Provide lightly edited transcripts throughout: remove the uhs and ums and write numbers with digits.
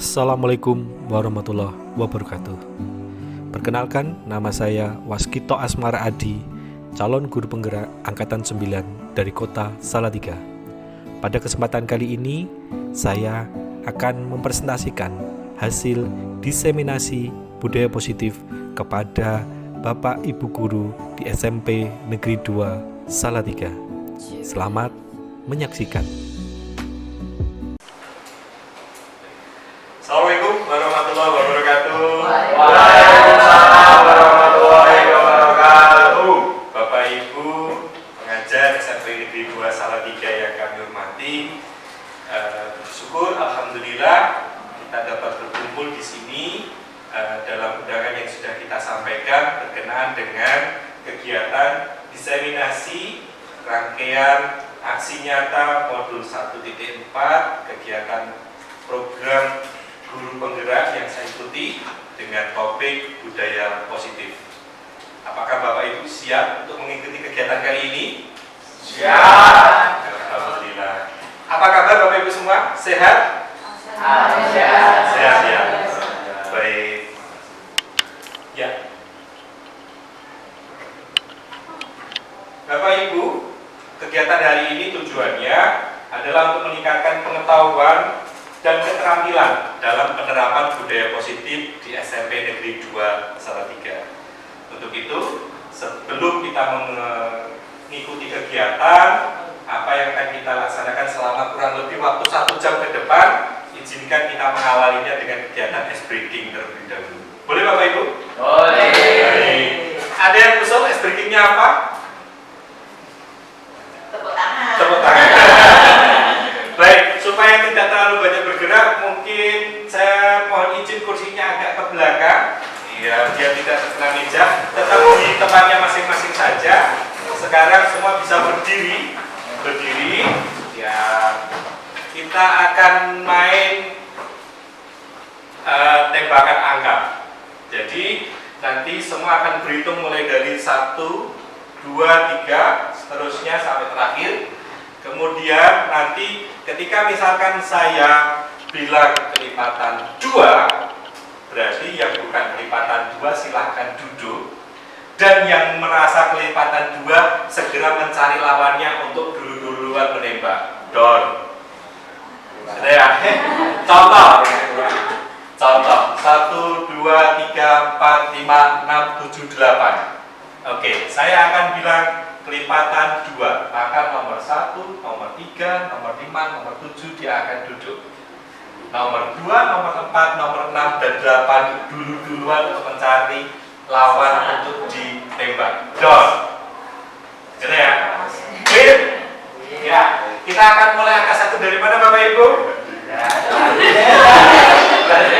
Assalamualaikum warahmatullahi wabarakatuh. Perkenalkan, nama saya Waskito Asmara Adi, calon guru penggerak Angkatan 9 dari kota Salatiga. Pada kesempatan kali ini, saya akan mempresentasikan hasil diseminasi budaya positif kepada Bapak Ibu Guru di SMP Negeri 2 Salatiga. Selamat menyaksikan. Assalamualaikum warahmatullahi wabarakatuh. Waalaikumsalam warahmatullahi wabarakatuh. Bapak Ibu pengajar SMP Negeri 2 Salatiga yang kami hormati, bersyukur alhamdulillah kita dapat berkumpul di sini dalam undangan yang sudah kita sampaikan berkenaan dengan kegiatan diseminasi rangkaian aksi nyata modul 1.4 kegiatan program guru penggerak yang saya ikuti dengan topik budaya positif. Apakah Bapak Ibu siap untuk mengikuti kegiatan kali ini? Siap. Alhamdulillah. Apa kabar Bapak Ibu semua? Sehat? Sehat. Sehat ya. Baik. Ya. Bapak Ibu, kegiatan hari ini tujuannya adalah untuk meningkatkan pengetahuan dan keterampilan dalam penerapan budaya positif di SMP Negeri 2 Salatiga. Untuk itu, sebelum kita mengikuti kegiatan, apa yang akan kita laksanakan selama kurang lebih waktu 1 jam ke depan, izinkan kita mengawalinya dengan kegiatan ice breaking terlebih dahulu. Boleh Bapak Ibu? Boleh. Baik. Ada yang usul ice breakingnya apa? Tepuk tangan. Tepuk tangan. Baik, supaya tidak terlalu banyak bergerak, mungkin saya mohon izin kursinya agak ke belakang. Iya, biar tidak terkena meja. Tetap di tempatnya masing-masing saja. Sekarang semua bisa berdiri. Ya, kita akan main tembakan angka. Jadi nanti semua akan berhitung mulai dari 1, 2, 3, seterusnya sampai terakhir. Kemudian nanti ketika misalkan saya bilang kelipatan 2, berarti yang bukan kelipatan 2 silahkan duduk. Dan yang merasa kelipatan 2 segera mencari lawannya untuk dulu-duluan menembak. Don. Sudah ya? Contoh. 1, 2, 3, 4, 5, 6, 7, 8. Oke, saya akan bilang kelipatan 2, maka nomor 1, nomor 3, nomor 5, nomor 7 dia akan duduk. Nomor 2, nomor 4, nomor 6, dan 8 dulu-duluan untuk mencari lawan untuk ditembak. Don. Gitu ya? Clear? Ya, kita akan mulai angka 1 dari mana Bapak Ibu?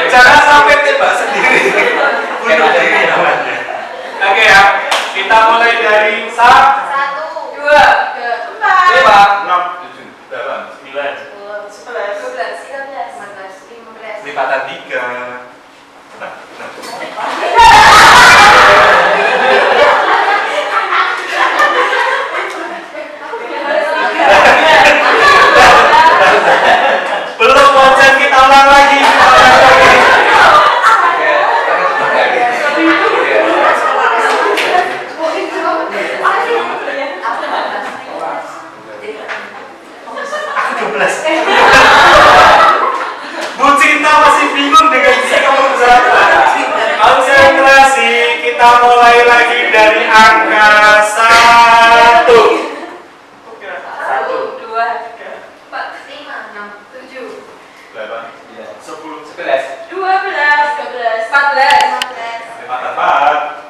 Jangan sampai tembak sendiri. Bunuh diri namanya. Oke ya, kita mulai dari 1, 2, 3, 4, 5, 6, 7, 8, 9. 11, 12, 13, 14, 15. Kelipatan 3. Belum konsen, kita ulang lagi. Bu Cinta masih bingung dengan sikap pembicaraan. Konsentrasi, kita mulai lagi dari angka 1. 1, 2, 3, 4, 5, 6, 7, 11. 12, 13, 14, 15. Cepat.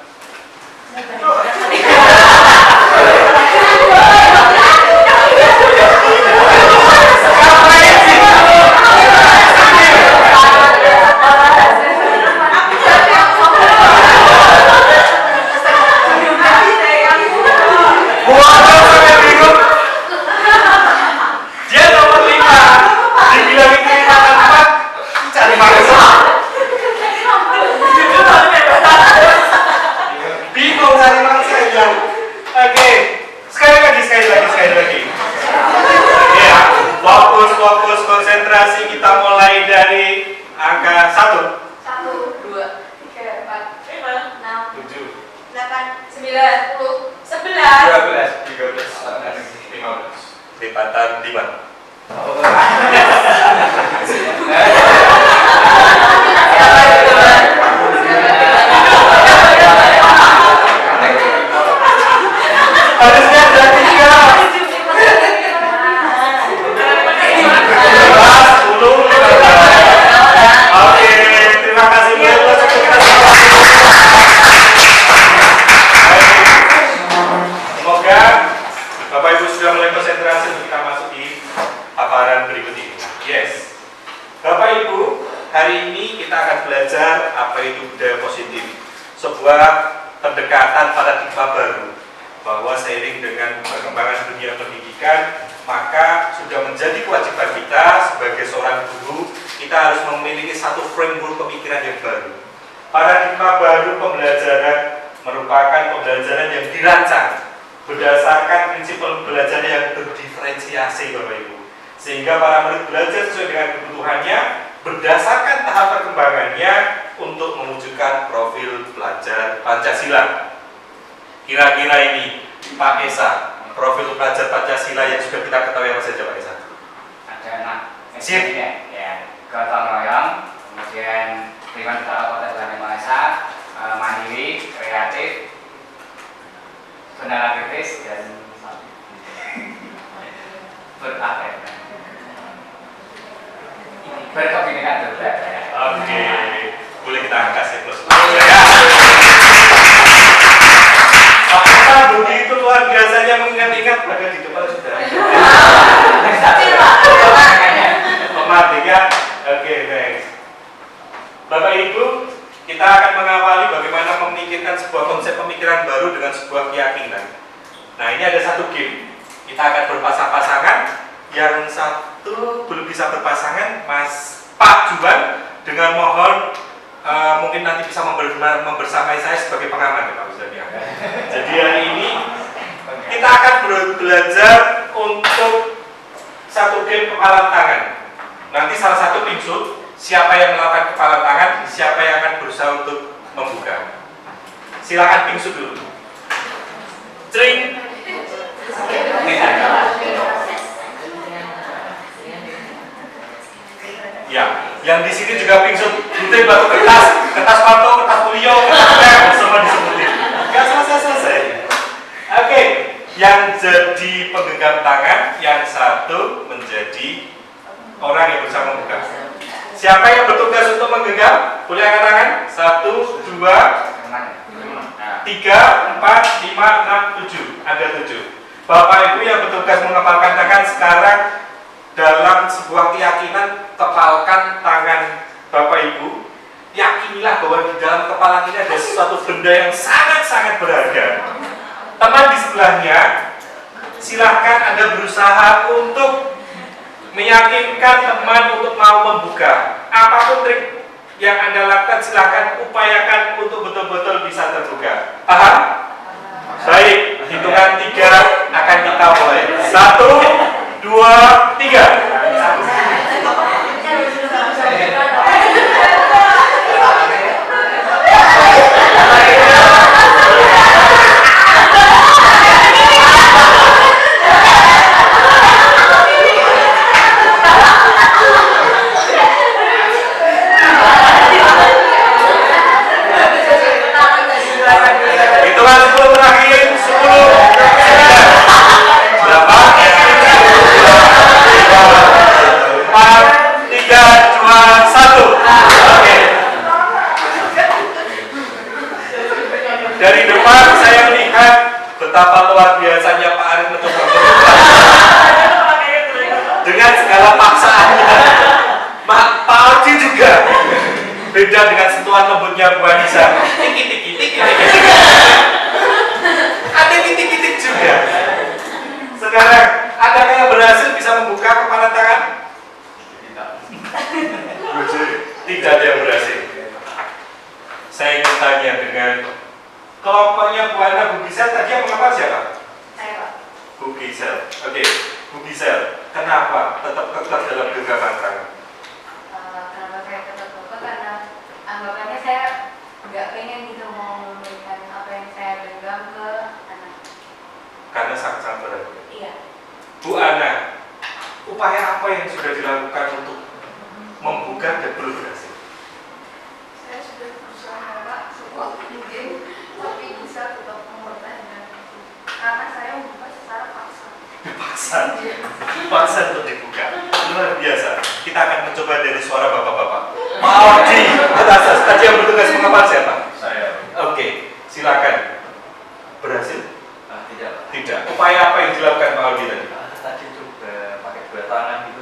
Dia nomor 5. Dibilangin kelipatan 4, cari mangsa. Bingung cari mangsa ya. Oke, sekali lagi. Ya, fokus konsentrasi, kita mulai dari angka ini kita akan belajar apa itu budaya positif, sebuah pendekatan paradigma baru, bahwa seiring dengan perkembangan dunia pendidikan, maka sudah menjadi kewajiban kita sebagai seorang guru, kita harus memiliki satu framework pemikiran yang baru. Paradigma baru pembelajaran merupakan pembelajaran yang dirancang berdasarkan prinsip pembelajaran yang berdiferensiasi, Bapak Ibu, sehingga para murid belajar sesuai dengan kebutuhannya berdasarkan tahap perkembangannya untuk mewujudkan profil pelajar Pancasila. Kira-kira ini Pak Esa, profil pelajar Pancasila yang sudah kita ketahui apa saja, Pak Esa? Sip. Ya, gotong royong, kemudian lingkungan kota Tuhan Yang Maha Esa, mandiri, kreatif, benar kritis, dan berkepentingan juga. Oke, boleh kita kasih plus. Apakah Budi itu luar biasanya mengingat-ingat pada di depan sudah. Pematik ya. Oke, next. Bapak Ibu, kita akan mengawali bagaimana memikirkan sebuah konsep pemikiran baru dengan sebuah keyakinan. Nah, ini ada satu game. Kita akan berpasang-pasangan. Yang satu belum bisa berpasangan, Mas Pak Juan, dengan mohon mungkin nanti bisa membersamai saya sebagai pengamat ya Pak Ustaz ya. Jadi hari ini kita akan belajar untuk satu game kepalan tangan. Nanti salah satu tim shoot, siapa yang melakukan kepalan tangan, siapa yang akan berusaha untuk membuka. Silakan tim shoot dulu. Cering. Ya, yang di sini juga pingsun, gunting batu kertas, kertas pato, kertas polio, kertas lem, semua disebutin. Gak selesai. Oke, yang jadi penggenggam tangan, yang satu menjadi orang yang berusaha membuka. Siapa yang bertugas untuk menggenggam? Boleh angkat tangan? 1, 2, 3, 4, 5, 6, 7. Ada 7. Bapak Ibu yang bertugas mengepalkan tangan sekarang dalam sebuah keyakinan, kepalkan tangan Bapak Ibu. Yakinilah bahwa di dalam kepalan ini ada sesuatu benda yang sangat-sangat berharga. Teman di sebelahnya, silahkan Anda berusaha untuk meyakinkan teman untuk mau membuka. Apapun trik yang Anda lakukan, silahkan upayakan untuk betul-betul bisa terbuka. Paham? Baik, hitungan 3 akan kita mulai. 1, 2, 3. Hitungan 10 terakhir. 10, 9, 8, 4, 3, 2, 1. Oke. Dari depan saya melihat betapa luar biasanya Pak Arif mencoba dengan segala paksaannya. Pak Arif juga beda dengan sentuhan lembutnya Bu Anissa. Tik. Ada titik-titik juga. Sekarang, adakah yang berhasil bisa membuka kepala tangan? Tidak ada yang berhasil. Saya ingin tanya dengan kelompoknya Bu Ana, Bu Gisel, tadi yang mengapa siapa? Saya Pak. Bu Gisel. Oke, Bu Gisel, kenapa tetap kekeh dalam genggaman tangan? Kenapa saya tetap buka? Karena anggapannya saya nggak pengen gitu mau memberikan apa yang saya genggam ke anak. Karena sangat-sangat berat. Iya. Bu Ana, upaya apa yang sudah dilakukan untuk membuka dan belum berhasil? Saya sudah berusaha Pak, semua mungkin, tapi bisa tetap mempertahankan itu. Karena saya membuka secara paksa. Paksa untuk dibuka. Luar biasa. Kita akan mencoba dari suara bapak-bapak. Mau di atas. Tadi yang bertugas mengepal siapa? Saya. Oke, silakan. Berhasil? Tidak. Tidak. Upaya apa yang dilakukan Pak Aldi tadi? Tadi coba pakai 2 tangan gitu.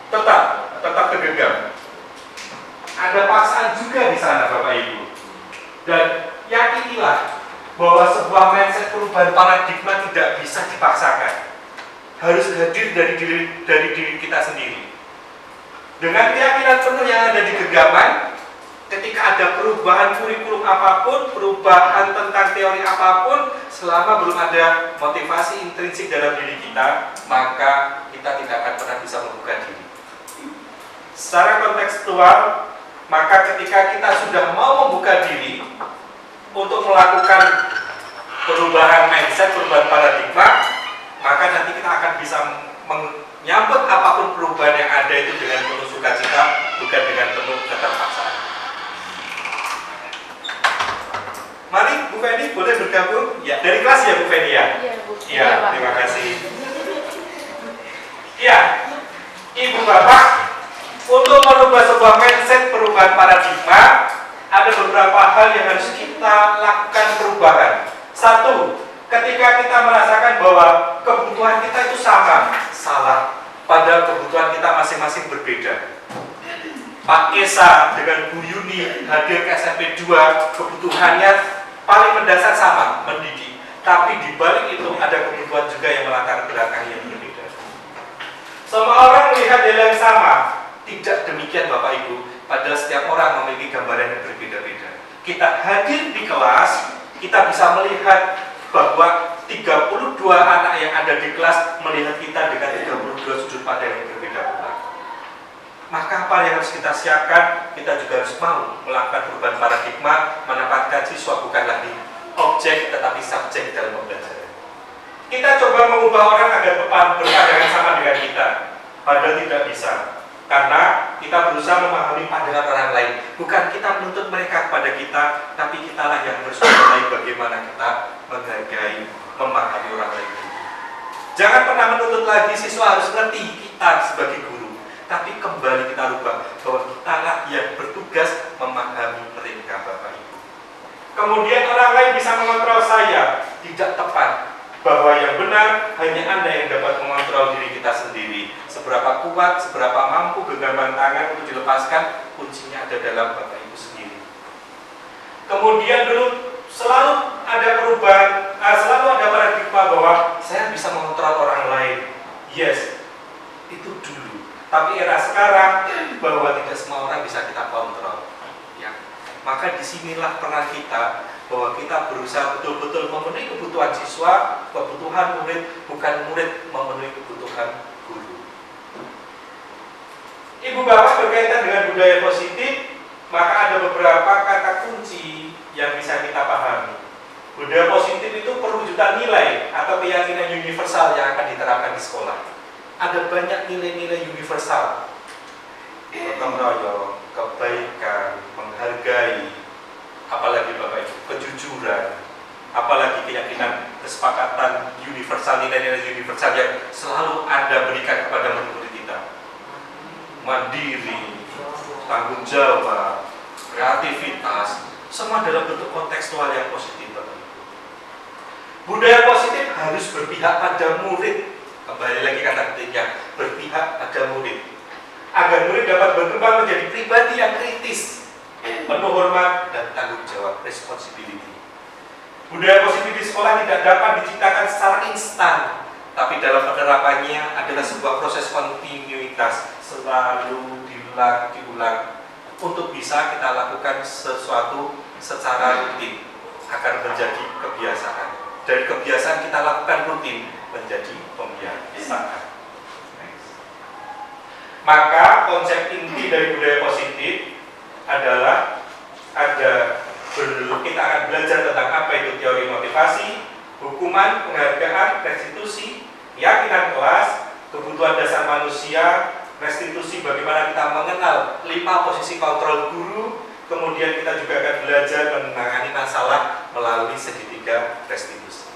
Tetap kegenggam. Ada paksaan juga di sana Bapak Ibu. Dan yakinilah bahwa sebuah mindset perubahan paradigma tidak bisa dipaksakan. Harus hadir dari diri kita sendiri. Dengan keyakinan penuh yang ada di genggaman, ketika ada perubahan kurikulum apapun, perubahan tentang teori apapun, selama belum ada motivasi intrinsik dalam diri kita, maka kita tidak akan pernah bisa membuka diri. Secara kontekstual, maka ketika kita sudah mau membuka diri untuk melakukan perubahan mindset, perubahan paradigma, maka nanti kita akan bisa menyambut apapun perubahan yang ada itu dengan penuh sukacita, bukan dengan penuh keterpaksaan. Mari Bu Feni boleh bergabung? Ya, dari kelas ya Bu Feni ya? Iya, Bu. Iya, terima kasih. Iya, Ibu Bapak, untuk merubah sebuah mindset perubahan paradigma, ada beberapa hal yang harus kita lakukan perubahan. Satu, ketika kita merasakan bahwa kebutuhan kita itu sama, salah. Padahal kebutuhan kita masing-masing berbeda. Pak Esa dengan Bu Yuni hadir ke SMP 2, kebutuhannya paling mendasar sama, mendidik. Tapi di balik itu ada kebutuhan juga yang melatar belakang yang berbeda. Semua orang melihat hal yang sama. Tidak demikian Bapak Ibu. Padahal setiap orang memiliki gambaran yang berbeda-beda. Kita hadir di kelas, kita bisa melihat bahwa 32 anak yang ada di kelas melihat kita dengan 32 sudut pandang yang berbeda pula. Maka apa yang harus kita siapkan? Kita juga harus mau melakukan perubahan paradigma, menempatkan siswa bukan lagi objek tetapi subjek dalam pembelajaran. Kita coba mengubah orang agar berpandangan sama dengan kita, padahal tidak bisa. Karena kita berusaha memahami pandangan orang lain. Bukan kita menuntut mereka kepada kita, tapi kitalah yang harus menilai bagaimana kita menghargai, memahami orang lain. Jangan pernah menuntut lagi siswa harus ngerti kita sebagai guru. Tapi kembali kita rubah bahwa kitalah yang bertugas memahami mereka Bapak Ibu. Kemudian orang lain bisa mengontrol saya. Tidak tepat. Bahwa yang benar hanya Anda yang dapat mengontrol diri kita sendiri. Seberapa kuat, seberapa mampu genggaman tangan untuk dilepaskan, kuncinya ada dalam Bapak Ibu sendiri. Kemudian dulu selalu ada perubahan, selalu ada paradigma bahwa saya bisa mengontrol orang lain. Yes, itu dulu. Tapi era sekarang bahwa tidak semua orang bisa kita kontrol. Ya. Maka disinilah peran kita, bahwa kita berusaha betul-betul memenuhi kebutuhan siswa, kebutuhan murid, bukan murid memenuhi kebutuhan guru. Ibu Bapak berkaitan dengan budaya positif, maka ada beberapa kata kunci yang bisa kita pahami. Budaya positif itu perwujudan nilai atau keyakinan universal yang akan diterapkan di sekolah. Ada banyak nilai-nilai universal, gotong royong, kebaikan, menghargai, apalagi Bapak Ibu, kejujuran, apalagi keyakinan kesepakatan universal, nilai-nilai universal yang selalu Anda berikan kepada murid-murid kita. Mandiri, tanggung jawab, kreativitas, semua dalam bentuk kontekstual yang positif Bapak Ibu. Budaya positif harus berpihak pada murid. Kembali lagi kata ketiga, berpihak pada murid. Agar murid dapat berkembang menjadi pribadi yang kritis, penuh hormat dan tanggung jawab, responsibility. Budaya positif di sekolah tidak dapat diciptakan secara instan, tapi dalam penerapannya adalah sebuah proses kontinuitas, selalu diulang untuk bisa kita lakukan sesuatu secara rutin agar menjadi kebiasaan. Dari kebiasaan kita lakukan rutin menjadi pembiasaan. Maka konsep inti dari budaya positif adalah kita akan belajar tentang apa itu teori motivasi, hukuman, penghargaan, restitusi, keyakinan kelas, kebutuhan dasar manusia, restitusi bagaimana kita mengenal 5 posisi kontrol guru, kemudian kita juga akan belajar menangani masalah melalui segitiga restitusi.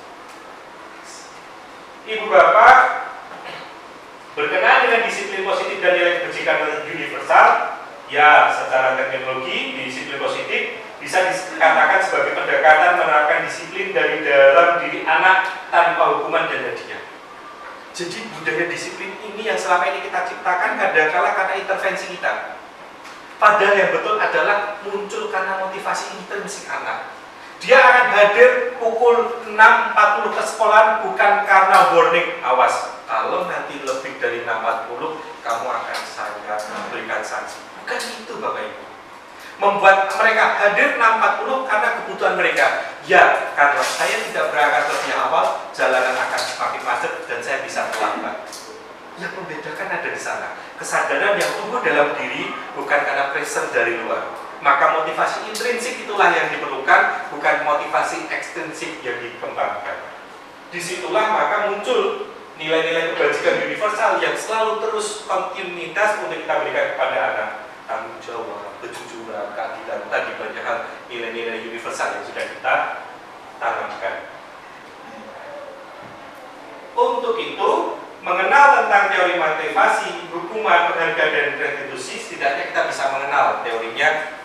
Ibu Bapak, berkenaan dengan disiplin positif dan nilai kebajikan universal, ya secara teknologi disiplin positif bisa dikatakan sebagai pendekatan menerapkan disiplin dari dalam diri anak tanpa hukuman dan hadiah. Jadi budaya disiplin ini yang selama ini kita ciptakan kadang-kala karena intervensi kita. Padahal yang betul adalah muncul karena motivasi intrinsik anak. Dia akan hadir pukul 6.40 ke sekolah bukan karena warning, awas, kalau nanti lebih dari 6.40 kamu akan saya berikan sanksi. Bukan itu Bapak Ibu. Membuat mereka hadir 6.40 karena kebutuhan mereka. Ya, karena saya tidak berangkat lebih awal, jalanan akan semakin macet dan saya bisa terlambat. Yang membedakan ada di sana. Kesadaran yang tumbuh dalam diri bukan karena pressure dari luar. Maka motivasi intrinsik itulah yang diperlukan, bukan motivasi ekstrinsik yang dikembangkan. Disitulah maka muncul nilai-nilai kebajikan universal yang selalu terus kontinuitas untuk kita berikan kepada anak. Tanggung jawab, kejujuran, keadilan, tadi banyak hal nilai-nilai universal yang sudah kita tanamkan. Untuk itu, mengenal tentang teori motivasi, hukuman, penghargaan, dan restitusi, setidaknya kita bisa mengenal teorinya.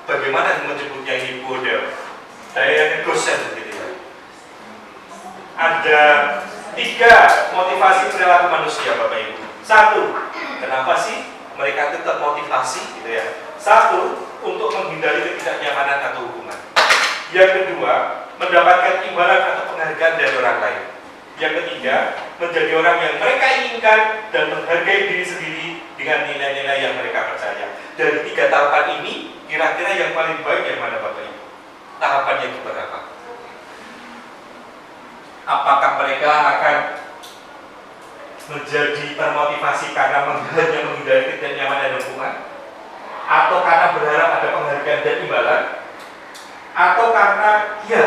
Bagaimana menyebutnya ini model daya negotiasi gitu ya. Ada 3 motivasi perilaku manusia Bapak Ibu. 1, kenapa sih mereka tetap motivasi gitu ya. 1, untuk menghindari ketidaknyamanan atau hukuman. Yang kedua, mendapatkan imbalan atau penghargaan dari orang lain. Yang ketiga, menjadi orang yang mereka inginkan dan menghargai diri sendiri dengan nilai-nilai yang mereka percaya. Dari 3 tahapan ini, kira-kira yang paling baik yang mana Bapak Ibu? Tahapan yang keberapa? Apakah mereka akan menjadi termotivasi karena hanya menghindari ketidaknyamanan dan hukuman? Atau karena berharap ada penghargaan dan imbalan? Atau karena ya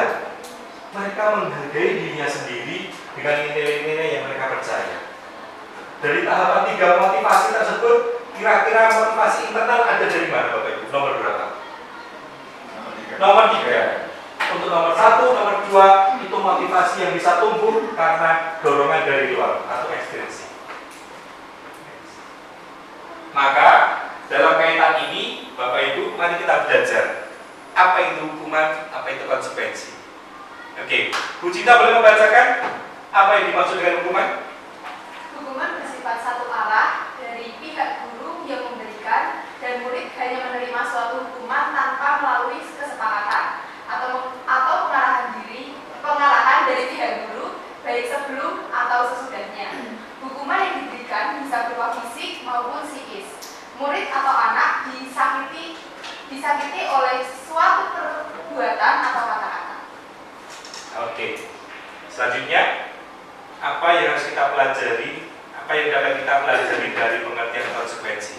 mereka menghargai dirinya sendiri dengan nilai-nilai yang mereka percaya? Dari tahapan 3 motivasi tersebut, kira-kira motivasi internal ada dari mana Bapak Ibu? Nomor berapa? Nomor 3. Untuk nomor 1, nomor 2 itu motivasi yang bisa tumbuh karena dorongan dari luar atau ekstrinsi. Maka dalam kaitan ini, Bapak Ibu, mari kita belajar apa itu hukuman, apa itu konsekuensi. Oke, Bu Cinta boleh membacakan apa yang dimaksud dengan hukuman? Hukuman bersifat satu arah dari pihak guru yang memberikan dan murid hanya menerima suatu hukuman tanpa melalui kesepakatan atau pengarahan dari pihak guru baik sebelum atau sesudahnya. Hukuman yang diberikan bisa berupa fisik maupun psikis. Murid atau anak disakiti oleh suatu perbuatan atau kata-kata. Oke. Selanjutnya, apa yang harus kita pelajari? Apa yang dapat kita pelajari dari pengertian konsekuensi?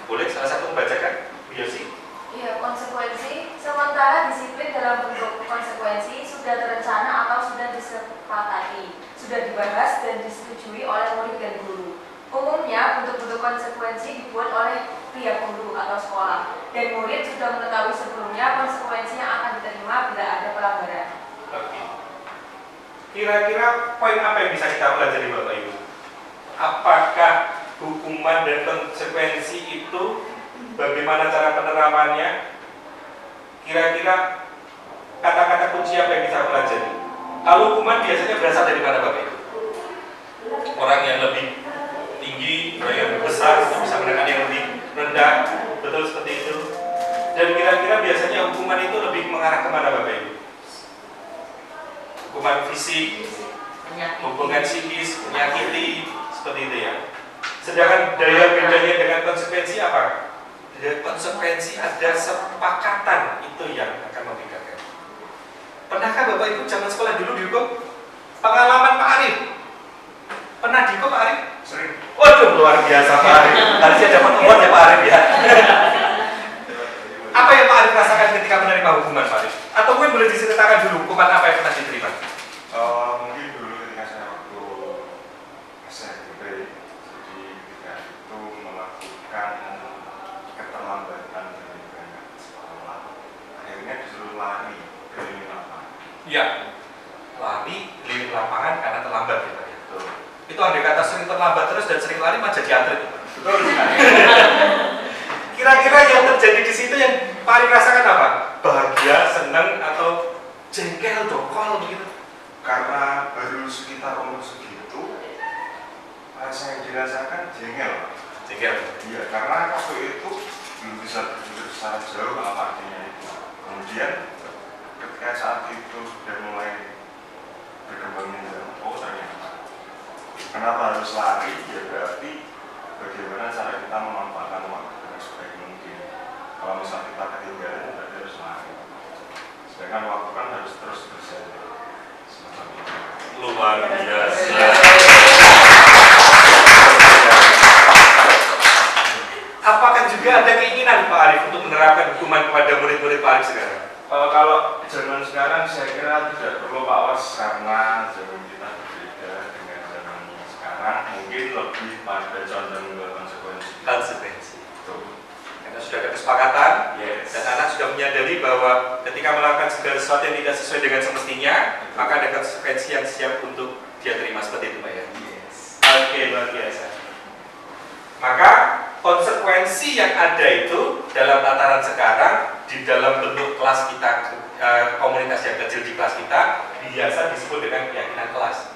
Boleh salah satu membacakan? Yosi? Iya, konsekuensi. Sementara disiplin dalam bentuk konsekuensi sudah terencana atau sudah disepakati, sudah dibahas dan disetujui oleh murid dan guru. Umumnya, bentuk-bentuk konsekuensi dibuat oleh pihak guru atau sekolah, dan murid sudah mengetahui sebelumnya konsekuensi yang akan diterima bila ada pelanggaran. Oke. Kira-kira poin apa yang bisa kita pelajari Bapak Ibu? Apakah hukuman dan konsekuensi itu bagaimana cara penerapannya? Kira-kira kata-kata kunci apa yang bisa pelajari? Kalau hukuman biasanya berasal dari mana Bapak Ibu? Orang yang lebih tinggi, orang yang lebih besar itu bisa menekan yang lebih rendah, betul seperti itu. Dan kira-kira biasanya hukuman itu lebih mengarah kemana Bapak Ibu? Hukuman fisik, hubungan psikis, menyakiti, seperti itu ya. Sedangkan daya bedanya dengan konsekuensi apa? Dari konsekuensi ada sepakatan, itu yang akan membedakan. Pernahkah Bapak Ibu zaman sekolah dulu dihukum? Pengalaman Pak Arif? Pernah dihukum Pak Arif? Sering. Waduh, luar biasa Pak Arif. Harusnya dapat award ya Pak Arif ya. Apa yang Pak Arif rasakan ketika menerima hukuman Pak Arif? Atau mungkin boleh diceritakan dulu hukuman apa yang pernah diterima? Mungkin dulu ketika saya waktu SMP, jadi ketika itu melakukan keterlambatan dari berangkat sekolah, akhirnya disuruh lari keliling lapangan. Iya, lari keliling lapangan karena terlambat ya Pak. Itu andai kata sering terlambat terus dan sering lari mah jadi atlet. Betul sekali. Kira-kira yang terjadi di situ yang paling rasakan apa? Bahagia, senang, atau jengkel, dokol begitu? Karena baru sekitar umur segitu, rasa yang dirasakan jengkel. Jengkel. Iya, karena waktu itu secara jauh apa artinya itu. Kemudian ketika saat itu sudah mulai berkembangnya dalam ternyata kenapa harus lari, ya berarti bagaimana cara kita memanfaatkan waktu dengan sebaik mungkin. Kalau misalnya kita ketinggalan berarti harus lari, sedangkan waktu kan harus terus berjalan semacam itu. Luar biasa. Apakah juga ada keinginan Pak Arif untuk menerapkan hukuman kepada murid-murid Pak Arif sekarang? Kalau zaman sekarang saya kira tidak perlu Pak Was, karena zaman kita berbeda dengan zaman sekarang, mungkin lebih pada condong ke konsekuensi. Karena sudah ada kesepakatan, Yes. dan anak sudah menyadari bahwa ketika melakukan segala sesuatu yang tidak sesuai dengan semestinya, maka ada konsekuensi yang siap untuk dia terima, seperti itu Pak ya. Yes. Oke, luar biasa. Maka konsekuensi yang ada itu dalam tataran sekarang di dalam bentuk kelas kita, komunitas yang kecil di kelas kita biasa disebut dengan keyakinan kelas.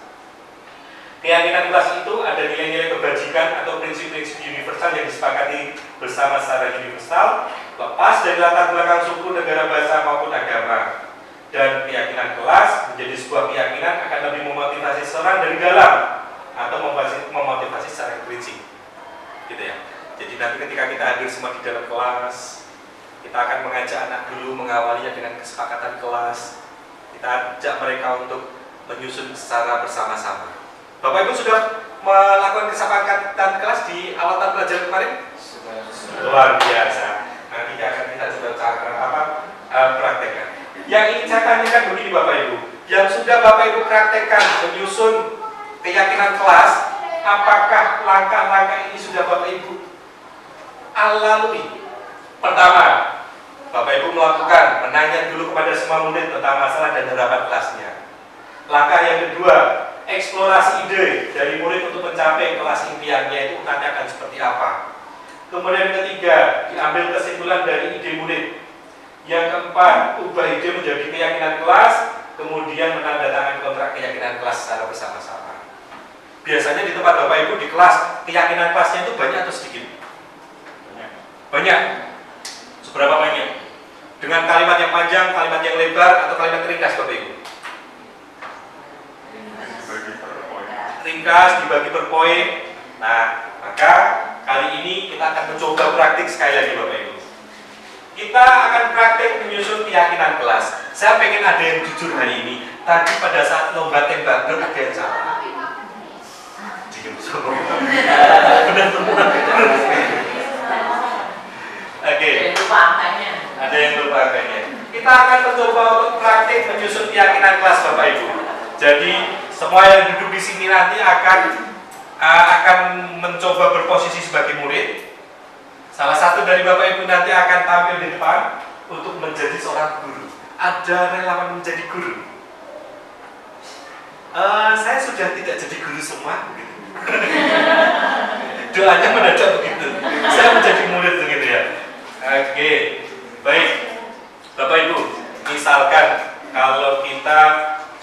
Keyakinan kelas itu ada nilai-nilai kebajikan atau prinsip-prinsip universal yang disepakati bersama secara universal, lepas dari latar belakang suku, negara, bahasa maupun agama. Dan keyakinan kelas menjadi sebuah keyakinan akan lebih memotivasi seorang dari dalam atau memotivasi secara prinsip, gitu ya. Jadi nanti ketika kita hadir semua di dalam kelas, kita akan mengajak anak dulu mengawalinya dengan kesepakatan kelas. Kita ajak mereka untuk menyusun secara bersama-sama. Bapak Ibu sudah melakukan kesepakatan kelas di awal pelajaran kemarin? Luar biasa. Nanti akan kita coba praktekkan. Yang ingin saya tanyakan begini Bapak Ibu, yang sudah Bapak Ibu praktekkan menyusun keyakinan kelas, apakah langkah-langkah ini sudah Bapak Ibu lalui? Pertama, Bapak Ibu melakukan menanya dulu kepada semua murid tentang masalah dan harapan kelasnya. Langkah yang kedua, eksplorasi ide dari murid untuk mencapai kelas impiannya itu nanti akan seperti apa. Kemudian ketiga, diambil kesimpulan dari ide murid. Yang keempat, ubah ide menjadi keyakinan kelas, kemudian menandatangani kontrak keyakinan kelas secara bersama-sama. Biasanya di tempat Bapak Ibu di kelas, keyakinan kelasnya itu banyak atau sedikit? Banyak. Seberapa banyak? Dengan kalimat yang panjang, kalimat yang lebar, atau kalimat ringkas Bapak Ibu? Ringkas, dibagi per poin. Nah, maka kali ini kita akan mencoba praktik sekali lagi Bapak Ibu. Kita akan praktik menyusun keyakinan kelas. Saya pengen ada yang jujur hari ini. Tadi pada saat lomba tembak ada yang salah. Benar semua. Oke. Ada yang lupa angkanya. Kita akan mencoba untuk praktik menyusun keyakinan kelas Bapak Ibu. Jadi semua yang duduk di sini nanti akan mencoba berposisi sebagai murid. Salah satu dari Bapak Ibu nanti akan tampil di depan untuk menjadi seorang guru. Ada relawan menjadi guru. Saya sudah tidak jadi guru semua. Doanya mendadak begitu. Saya menjadi murid begitu ya. Oke, baik. Bapak Ibu, misalkan kalau kita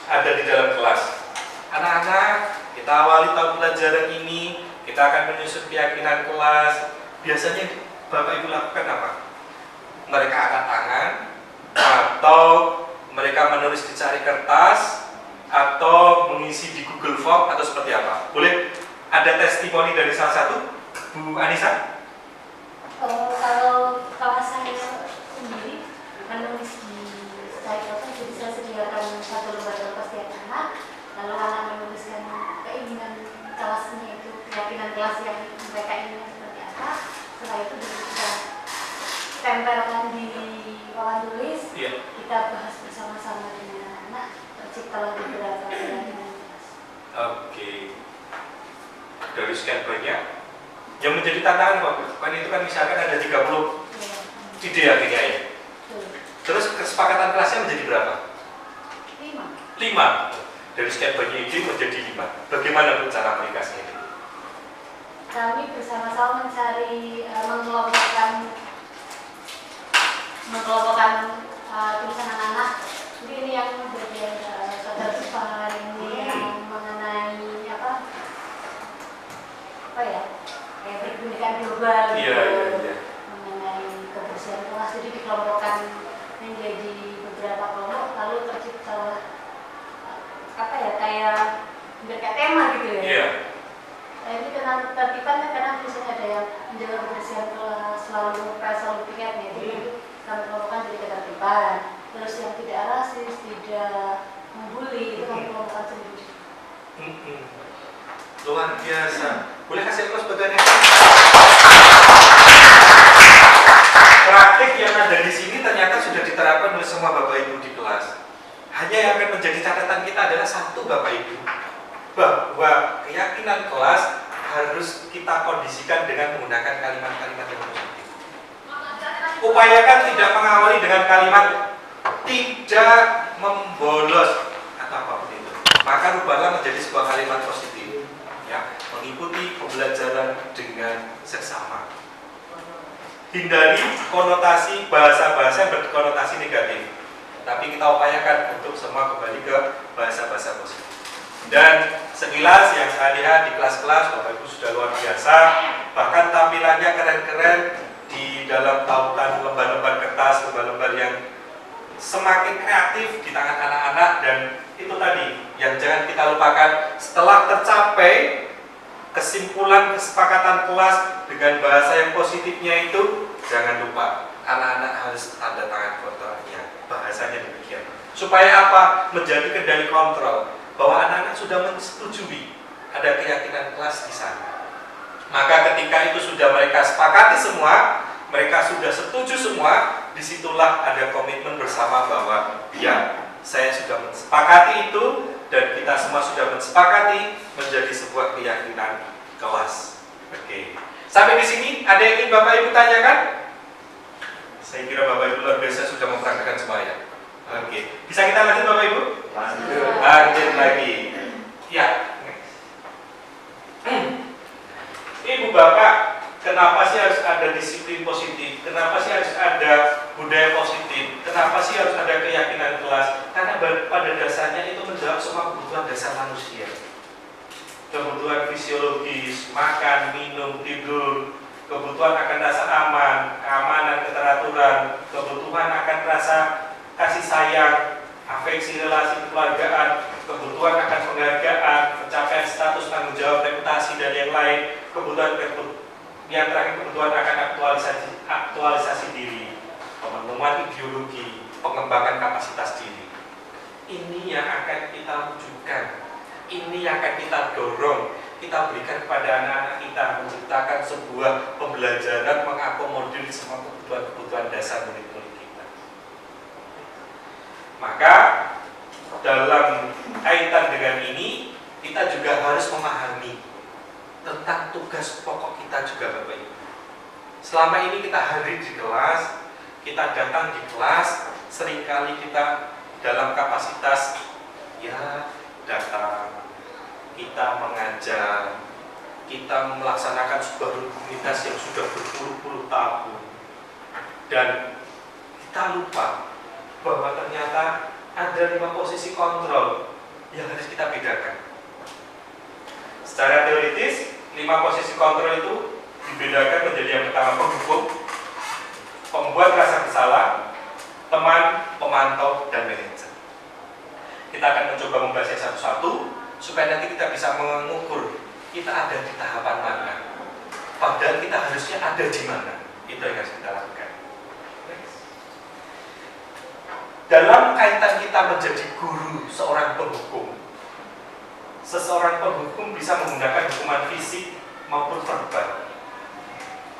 ada di dalam kelas, anak-anak, kita awali tahun pelajaran ini, kita akan menyusun keyakinan kelas. Biasanya Bapak Ibu lakukan apa? Mereka angkat tangan, atau mereka menulis di cari kertas, atau mengisi di Google Form, atau seperti apa? Boleh ada testimoni dari salah satu, Bu Anissa? Kalau kelas saya sendiri menulis di slide foto, jadi saya sediakan satu lembar kertas tiap anak, lalu anak menuliskan keinginan kelasnya itu, keyakinan kelas yang mereka inginkan seperti apa. Setelah itu kita tempelkan di papan tulis, kita bahas bersama-sama dengan anak, terciptalah beberapa keyakinan kelas. Oke. Dari sekian banyak, yang menjadi tantangan Pak, kan itu kan misalkan ada 30 ide akhirnya ya. Terus kesepakatan kelasnya menjadi berapa? 5. Dari sekian banyak ide menjadi 5. Bagaimana cara meringkasnya itu? Kami bersama-sama mencari mengelompokkan tulisan anak-anak. Jadi ini yang bagian saudara ini yang mengenai apa ya, kayak pendidikan global gitu, mengenai kebersihan kelas jadi dikelompokkan menjadi beberapa kelompok, lalu tercipta apa ya, kayak tema gitu ya. Iya. Nah ini karena tertipan kan, karena misalnya ada yang menjaga kebersihan kelas, selalu ngepel, selalu piket ya, jadi kami kelompokkan jadi ketertiban. Terus yang tidak rasis, tidak membuli, itu kami kelompokkan sendiri. Luar biasa. Boleh kasih aplaus buat Daniel? Praktik yang ada di sini ternyata sudah diterapkan oleh semua Bapak Ibu di kelas. Hanya yang akan menjadi catatan kita adalah satu, Bapak Ibu, bahwa keyakinan kelas harus kita kondisikan dengan menggunakan kalimat-kalimat yang positif. Upayakan tidak mengawali dengan kalimat tidak membolos atau apapun itu. Maka rubahlah menjadi sebuah kalimat positif, ya, mengikuti pembelajaran dengan seksama. Hindari konotasi bahasa-bahasa yang berkonotasi negatif. Tapi kita upayakan untuk semua kembali ke bahasa-bahasa positif. Dan sekilas yang saya lihat di kelas-kelas Bapak Ibu sudah luar biasa. Bahkan tampilannya keren-keren di dalam tautan lembar-lembar kertas, lembar-lembar yang semakin kreatif di tangan anak-anak. Dan itu tadi yang jangan kita lupakan, setelah tercapai kesimpulan kesepakatan kelas dengan bahasa yang positifnya itu, jangan lupa anak-anak harus tanda tangan kontraknya, bahasanya demikian. Supaya apa? Menjadi kendali kontrol bahwa anak-anak sudah menyetujui ada keyakinan kelas di sana. Maka ketika itu sudah mereka sepakati semua, mereka sudah setuju semua, disitulah ada komitmen bersama bahwa ya, saya sudah mensepakati itu dan kita semua sudah mensepakati menjadi sebuah keyakinan kelas. Oke. Sampai di sini ada yang ingin Bapak Ibu tanyakan? Saya kira Bapak Ibu luar biasa sudah mempraktikkan semuanya. Oke. Bisa kita lanjut Bapak Ibu? Lanjut lagi. Ya. Ibu Bapak, kenapa sih harus ada disiplin positif? Kenapa sih harus ada budaya positif? Kenapa sih harus ada keyakinan kelas? Karena pada dasarnya itu menjawab semua kebutuhan dasar manusia. Kebutuhan fisiologis, makan, minum, tidur, kebutuhan akan rasa aman, keamanan, keteraturan, kebutuhan akan rasa kasih sayang, afeksi, relasi kekeluargaan, kebutuhan akan penghargaan, pencapaian status, tanggung jawab, reputasi, dan yang lain, kebutuhan yang terakhir, kebutuhan akan aktualisasi diri, pemenuhan ideologi, pengembangan kapasitas diri. Ini yang akan kita wujudkan, ini yang akan kita dorong, kita berikan kepada anak-anak kita, menciptakan sebuah pembelajaran mengakomodir semua kebutuhan dasar murid-murid kita. Maka dalam kaitan dengan ini, kita juga harus memahami tentang tugas pokok kita juga Bapak Ibu. Selama ini kita hadir di kelas, kita datang di kelas, seringkali kita dalam kapasitas ya datang, kita mengajar, kita melaksanakan sebuah rutinitas yang sudah berpuluh-puluh tahun, dan kita lupa bahwa ternyata ada 5 posisi kontrol yang harus kita bedakan. Secara teoritis, 5 posisi kontrol itu dibedakan menjadi yang pertama penghukum, pembuat rasa bersalah, teman, pemantau, dan manajer. Kita akan mencoba membahasnya satu-satu supaya nanti kita bisa mengukur kita ada di tahapan mana, padahal kita harusnya ada di mana. Itu yang harus kita lakukan. Dalam kaitan kita menjadi guru seorang penghukum, seseorang penghukum bisa menggunakan hukuman fisik maupun verbal.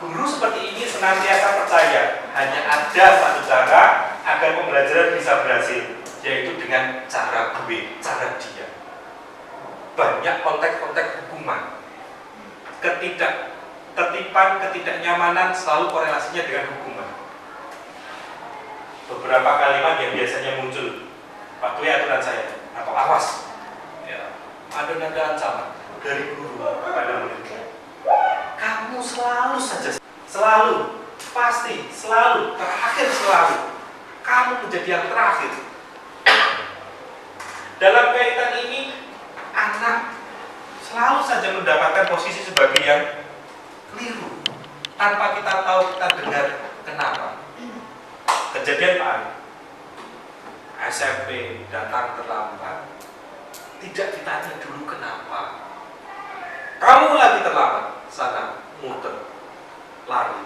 Guru seperti ini senantiasa percaya hanya ada satu cara agar pembelajaran bisa berhasil, yaitu dengan cara gue, cara dia. Banyak konteks-konteks hukuman, ketidaktertiban, ketidaknyamanan selalu korelasinya dengan hukuman. Beberapa kalimat yang biasanya muncul, patuhi aturan saya, atau awas, ya, ada nada ancaman dari guru kepada muridnya. Kamu selalu saja, selalu, pasti, selalu, terakhir selalu, kamu menjadi yang terakhir. Dalam kaitan ini, anak selalu saja mendapatkan posisi sebagai yang keliru tanpa kita tahu, kita dengar kenapa. Kejadian Pak Arif, SMP datang terlambat, tidak ditanya dulu kenapa. Kamu lagi terlambat, sana muter, lari.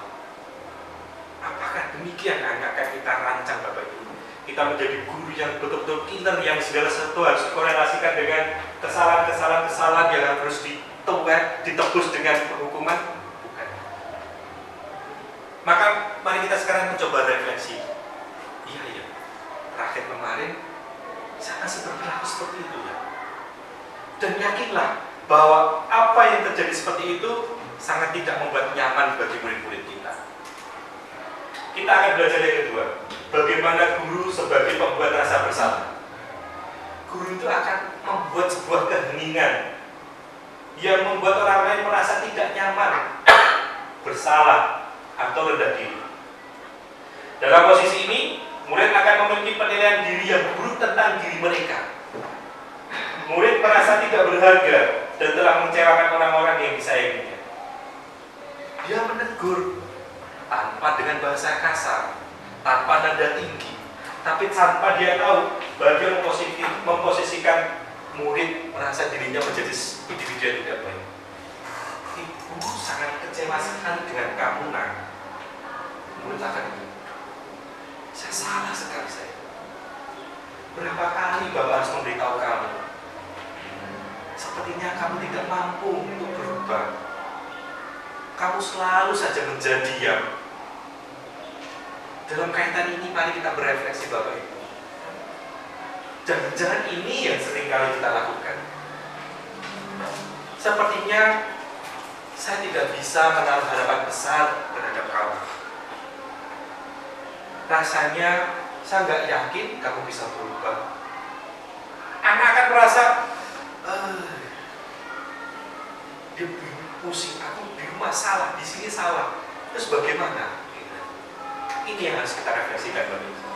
Apakah demikian yang akan kita rancang Bapak Ibu? Kita menjadi guru yang betul-betul pintar, yang segala sesuatu harus dikorelasikan dengan kesalahan-kesalahan yang harus ditebus dengan penghukuman? Bukan. Maka mari kita sekarang mencoba refleksi. Iya ya, terakhir kemarin saya masih berperilaku seperti itu ya. Dan yakinlah bahwa apa yang terjadi seperti itu sangat tidak membuat nyaman bagi murid-murid kita. Kita akan belajar yang kedua, bagaimana guru sebagai pembuat rasa bersalah. Guru itu akan membuat sebuah keheningan yang membuat orang lain merasa tidak nyaman, bersalah, atau rendah diri. Dalam posisi ini, murid akan memiliki penilaian diri yang buruk tentang diri mereka. Murid merasa tidak berharga dan telah mengecewakan orang-orang yang disayanginya. Dia menegur tanpa dengan bahasa kasar, tanpa nada tinggi, tapi tanpa dia tahu bahwa dia memposisikan murid merasa dirinya menjadi individu yang tidak baik. Ibu sangat kecewa sekali dengan kamu, nak. Murid akan bilang, saya salah sekali saya. Berapa kali Bapak harus memberitahu kamu? Sepertinya kamu tidak mampu untuk berubah. Kamu selalu saja menjadi diam. Dalam kaitan ini mari kita berefleksi Bapak Ibu. Jangan-jangan ini yang sering kali kita lakukan. Sepertinya saya tidak bisa menaruh harapan besar terhadap kamu. Rasanya saya nggak yakin kamu bisa berubah. Anak akan merasa dia pusing, aku di rumah salah, di sini salah. Terus bagaimana? Ini yang harus kita refleksikan Bapak Ibu.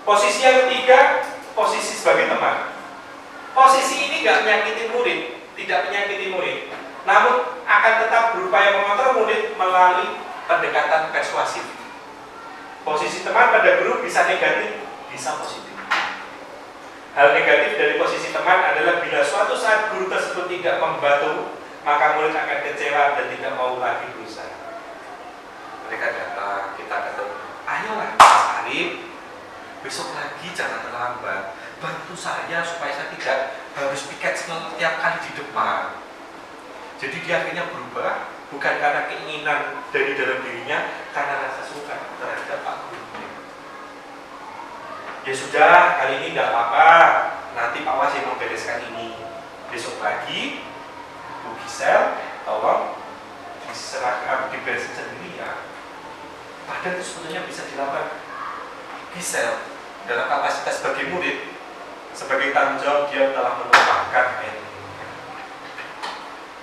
Posisi yang ketiga, posisi sebagai teman. Posisi ini nggak menyakiti murid, tidak menyakiti murid, namun akan tetap berupaya mengontrol murid melalui pendekatan persuasif. Posisi teman pada guru bisa negatif, bisa positif. Hal negatif dari posisi teman adalah bila suatu saat guru tersebut tidak membantu, maka murid akan kecewa dan tidak mau lagi berusaha. Mereka datang, kita ketemu, ayolah Mas Arif, besok lagi jangan terlambat, bantu saya supaya saya tidak harus piket setiap kali di depan. Jadi dia akhirnya berubah, bukan karena keinginan dari dalam dirinya, karena rasa suka terhadap Pak Guru. Ya sudah, kali ini tidak apa-apa, nanti Pak Was yang membereskan ini. Besok pagi, Bu Gisel, tolong diserahkan, diberesin sendiri ya. Padahal itu sebetulnya bisa dilakukan Gisel dalam kapasitas sebagai murid, sebagai tanggung jawab dia telah menumpahkan ayat ini.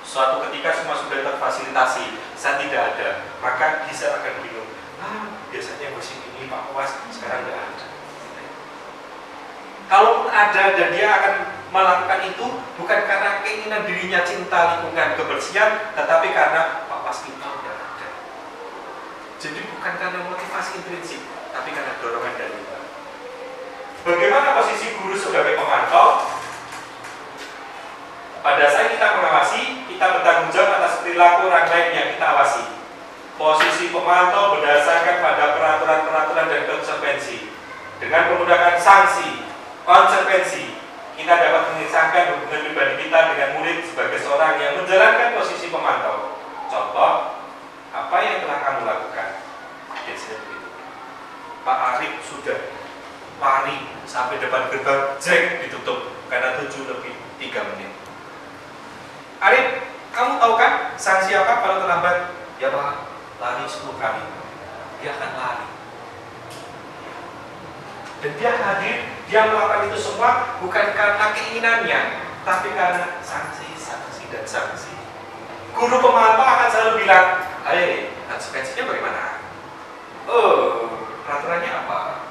Suatu ketika semua sudah terfasilitasi, saya tidak ada, maka Gisel akan bingung. Biasanya musim ini Pak Was, sekarang tidak ada. Kalaupun ada dan dia akan melakukan itu bukan karena keinginan dirinya cinta lingkungan kebersihan, tetapi karena Pak Was kita sudah ada. Jadi bukan karena motivasi intrinsik, tapi karena dorongan dari kita. Bagaimana posisi guru sebagai pemantau? Pada saat kita mengawasi, kita bertanggung jawab atas perilaku orang lain yang kita awasi. Posisi pemantau berdasarkan pada peraturan-peraturan dan konsekuensi. Dengan menggunakan sanksi, konsekuensi, kita dapat mengisahkan hubungan pribadi kita dengan murid sebagai seorang yang menjalankan posisi pemantau. Contoh, apa yang telah kamu lakukan? Biasanya begitu. Pak Arif sudah lari sampai depan gerbang, jrek ditutup karena 7:03. Arif, kamu tahu kan sanksi apa kalau terlambat? Ya Pak, lari 10 kali. Dia akan lari. Dan dia hadir, dia melakukan itu semua bukan karena keinginannya, tapi karena sanksi, dan sanksi. Guru pemantau akan selalu bilang, konsekuensinya bagaimana? Peraturannya apa?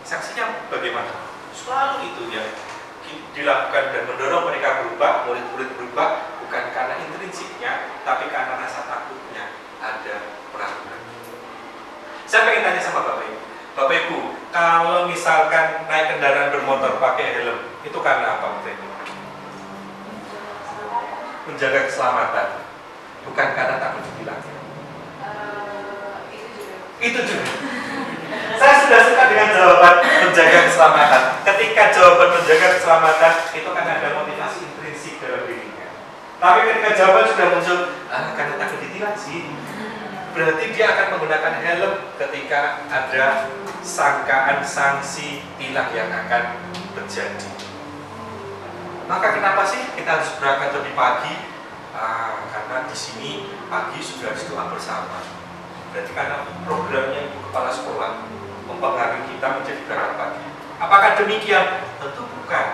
Sanksinya bagaimana? Selalu itu yang dilakukan dan mendorong mereka berubah, murid-murid berubah, bukan karena intrinsiknya, tapi karena rasa takutnya ada peraturan. Saya pengen tanya sama Bapak Ibu. Bapak Ibu, kalau misalkan naik kendaraan bermotor pakai helm, itu karena apa Bapak Ibu? Menjaga keselamatan, bukan karena takut ditilang. Itu juga. Saya sudah suka dengan jawaban menjaga keselamatan. Ketika jawaban menjaga keselamatan itu kan ada motivasi intrinsik dalam dirinya. Tapi ketika jawaban sudah muncul, karena takut ditilang sih, berarti dia akan menggunakan helm ketika ada sangkaan sanksi tilang yang akan terjadi. Maka kenapa sih kita harus berangkat lebih pagi? Karena di sini pagi sudah harus doa bersama. Berarti karena programnya Ibu Kepala Sekolah mempengaruhi kita menjadi berangkat pagi. Apakah demikian? Tentu bukan.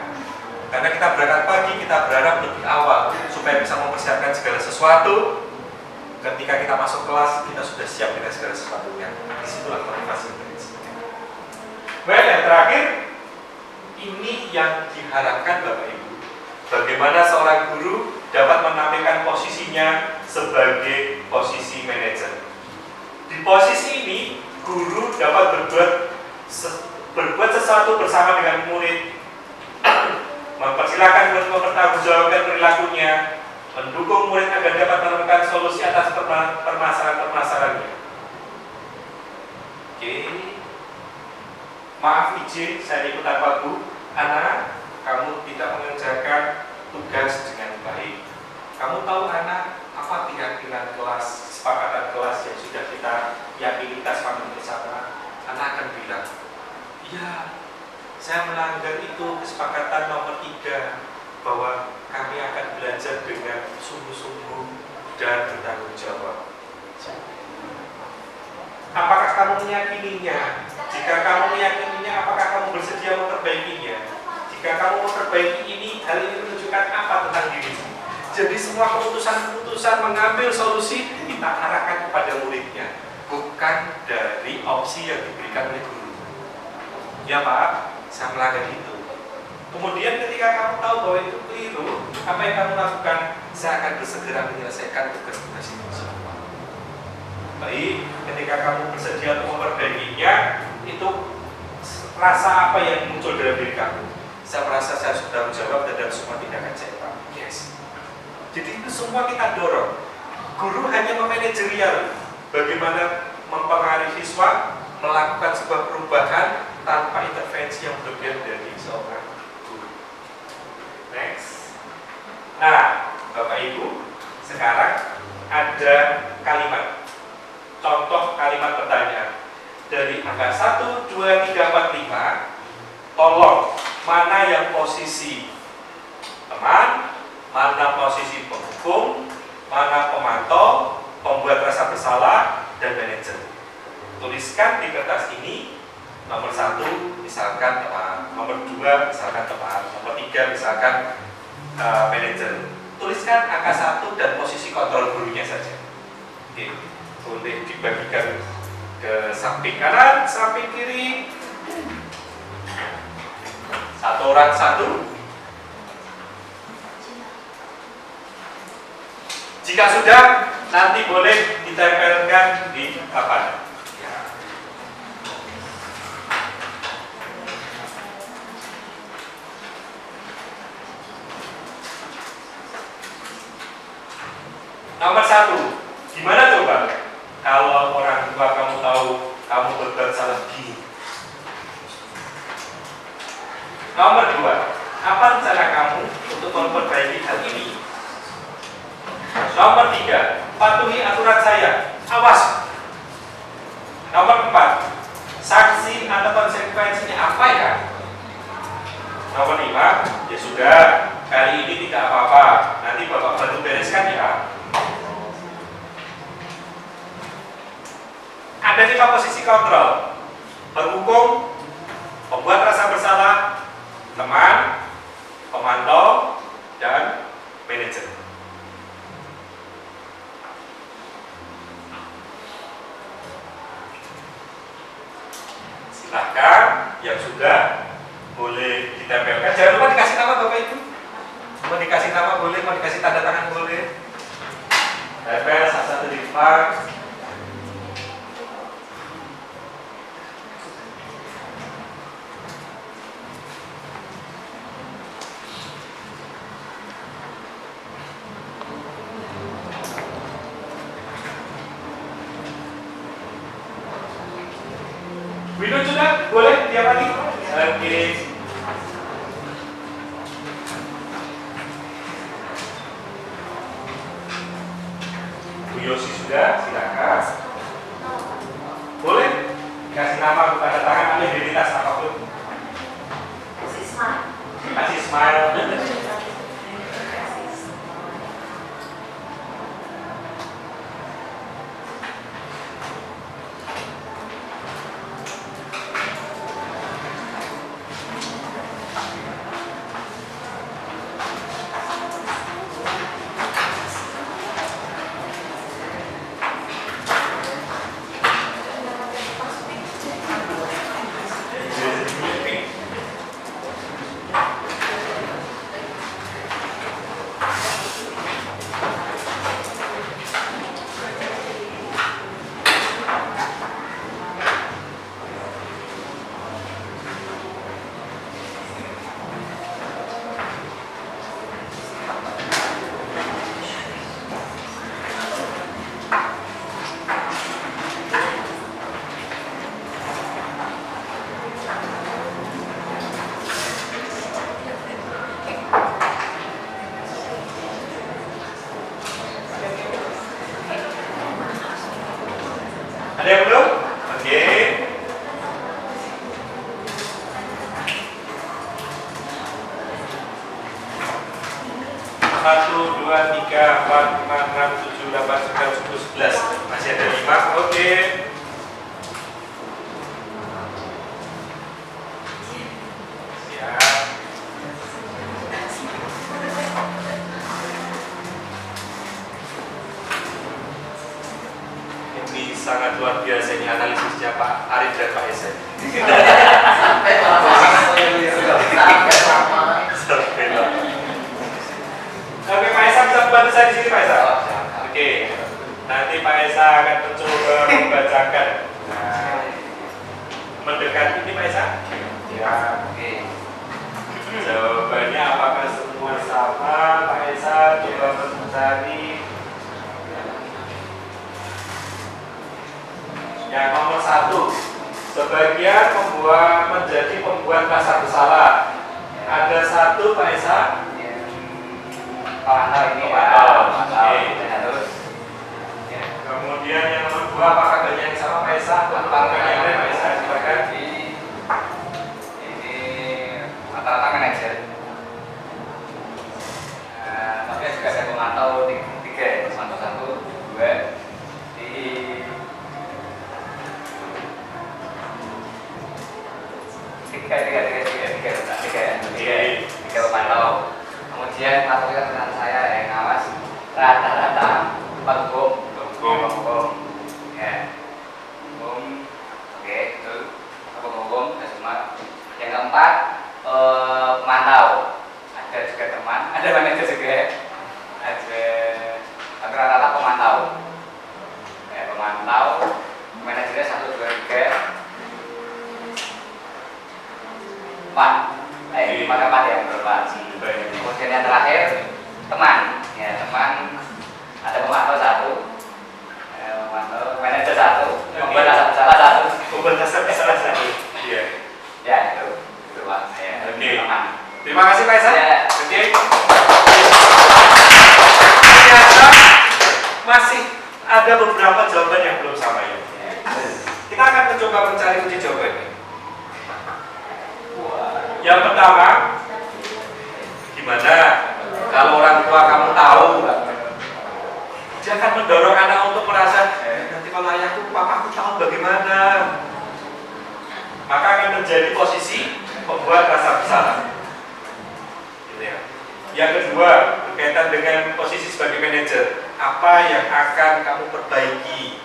Karena kita berangkat pagi, kita berharap lebih awal supaya bisa mempersiapkan segala sesuatu. Ketika kita masuk kelas, kita sudah siap dengan segala sesuatunya. Disitulah motivasi intrinsik. Baik, yang terakhir, ini yang diharapkan Bapak Ibu. Bagaimana seorang guru dapat menampilkan posisinya sebagai posisi manajer. Di posisi ini, guru dapat berbuat sesuatu bersama dengan murid, mempersilahkan murid mempertanggungjawabkan perilakunya, mendukung murid agar dapat menemukan solusi atas permasalahan-permasalahannya. Oke. Maaf izin, saya ikutan waktu. Anak, kamu tidak mengerjakan tugas dengan baik. Kamu tahu anak, apa keyakinan kelas, kesepakatan kelas yang sudah kita yakini kita sepakati bersama? Anak akan bilang, iya, saya melanggar itu kesepakatan nomor 3 bahwa kami akan belajar dengan sungguh-sungguh dan bertanggung jawab. Apakah kamu meyakininya? Jika kamu meyakininya, apakah kamu bersedia memperbaikinya? Jika kamu memperbaiki ini, hal ini menunjukkan apa tentang dirimu? Jadi semua keputusan-keputusan mengambil solusi kita arahkan kepada muridnya, bukan dari opsi yang diberikan oleh guru. Ya Pak, saya melanggar itu. Kemudian ketika kamu tahu bahwa itu keliru, apa yang kamu lakukan? Saya akan bersegera menyelesaikan tugas-tugas itu semua. Baik, ketika kamu bersedia untuk memperbaikinya, itu rasa apa yang muncul dalam diri kamu? Saya merasa saya sudah menjawab dan dalam semua tindakan saya Pak. Yes. Jadi itu semua kita dorong. Guru hanya memanajerial bagaimana mempengaruhi siswa melakukan sebuah perubahan tanpa intervensi yang berlebihan dari seorang guru. Next. Nah, Bapak Ibu, sekarang ada kalimat. Contoh kalimat pertanyaan. Dari angka 1, 2, 3, 4, 5, tolong mana yang posisi teman, mana posisi penghukum, mana pemantau, pembuat rasa bersalah, dan manajer. Tuliskan di kertas ini nomor 1 misalkan teman, nomor 2 misalkan teman, nomor 3 misalkan manajer. Tuliskan angka 1 dan posisi kontrol gurunya saja. Oke, boleh dibagikan ke samping kanan, samping kiri. Satu orang satu. Jika sudah, nanti boleh ditempelkan di papan. Nomor 1, gimana coba kalau orang tua kamu tahu kamu berbuat salah gini? Nomor 2, apa rencana kamu untuk memperbaiki hal ini? Nomor 3, patuhi aturan saya, awas. Nomor 4, sanksi atau konsekuensinya apa ya? Nomor 5, ya sudah, kali ini tidak apa-apa, nanti Bapak bantu bereskan ya. Ada 5 posisi kontrol: penghukum, pembuat rasa bersalah, teman, pemantau, dan manajer. Silahkan yang sudah boleh ditempelkan. Jangan lupa dikasih nama Bapak Ibu. Mau dikasih nama boleh, mau dikasih tanda tangan boleh. Tempel satu di depan. Windu sudah? Boleh tiap lagi? Oke. Bu Yosi sudah, silakan. Boleh? Kasih nama, tanda tangan, ambil identitas apapun. Kasih smile. Ada yang belum? Oke. Satu, dua, tiga, empat, lima, enam, tujuh, delapan, sembilan, 10, 11. Masih ada 5. Oke. Siap. Ini sangat luar biasa ini analisisnya Pak Arif dan Pak Esen. Sampai lama. Sampai lah. Oke, Pak Esa bisa membantu saya di sini, Pak Esa. Oke, nanti Pak Esa akan mencoba membacakan. Nah, mendekat ini Pak Esa. Ya. Oke. Jawabannya apakah semua sama? Pak Esa coba mencari. Yang nomor 1, sebagian menjadi pembuat rasa bersalah. Ada 1 Pak Esa. Pemantau ini ya. Pemantau. Oke. Terus. Ya. Kemudian yang nomor 2, apakah banyak yang sama Pak Esa? Apakah yang lain Pak Esa? Silakan. Ini rata-rata manajer. Tapi juga ada pemantau 3, pemantau 1, 2 di tiga pemantau. Kemudian pasukan dengan saya yang ngawas rata-rata hukum. Ya. Hukum. Oke, itu hukum semua. Yang keempat, pemantau. Ada juga teman, ada manajer juga. Ada rata-rata pemantau. Ya, pemantau. Manajernya 1, 2, 3, 4. 4 ya, berapa? Kemudian yang terakhir, teman. Ya, teman. Ada pemantau 1, pemantau manajer 1, pembuat rasa bersalah 1. Pembuat rasa bersalah 1. Iya. Ya, itu Pak. Ya, Oke. teman. Terima kasih Pak Esa. Ya. Oke. Ternyata masih ada beberapa jawaban yang belum sama ya. Kita akan mencoba mencari kunci jawabannya. Yang pertama, gimana kalau orang tua kamu tahu, dia akan mendorong anak untuk merasa nanti kalau ayahku, papaku tahu bagaimana, maka akan menjadi posisi pembuat rasa bersalah. Gitu ya. Yang kedua, berkaitan dengan posisi sebagai manajer, apa yang akan kamu perbaiki?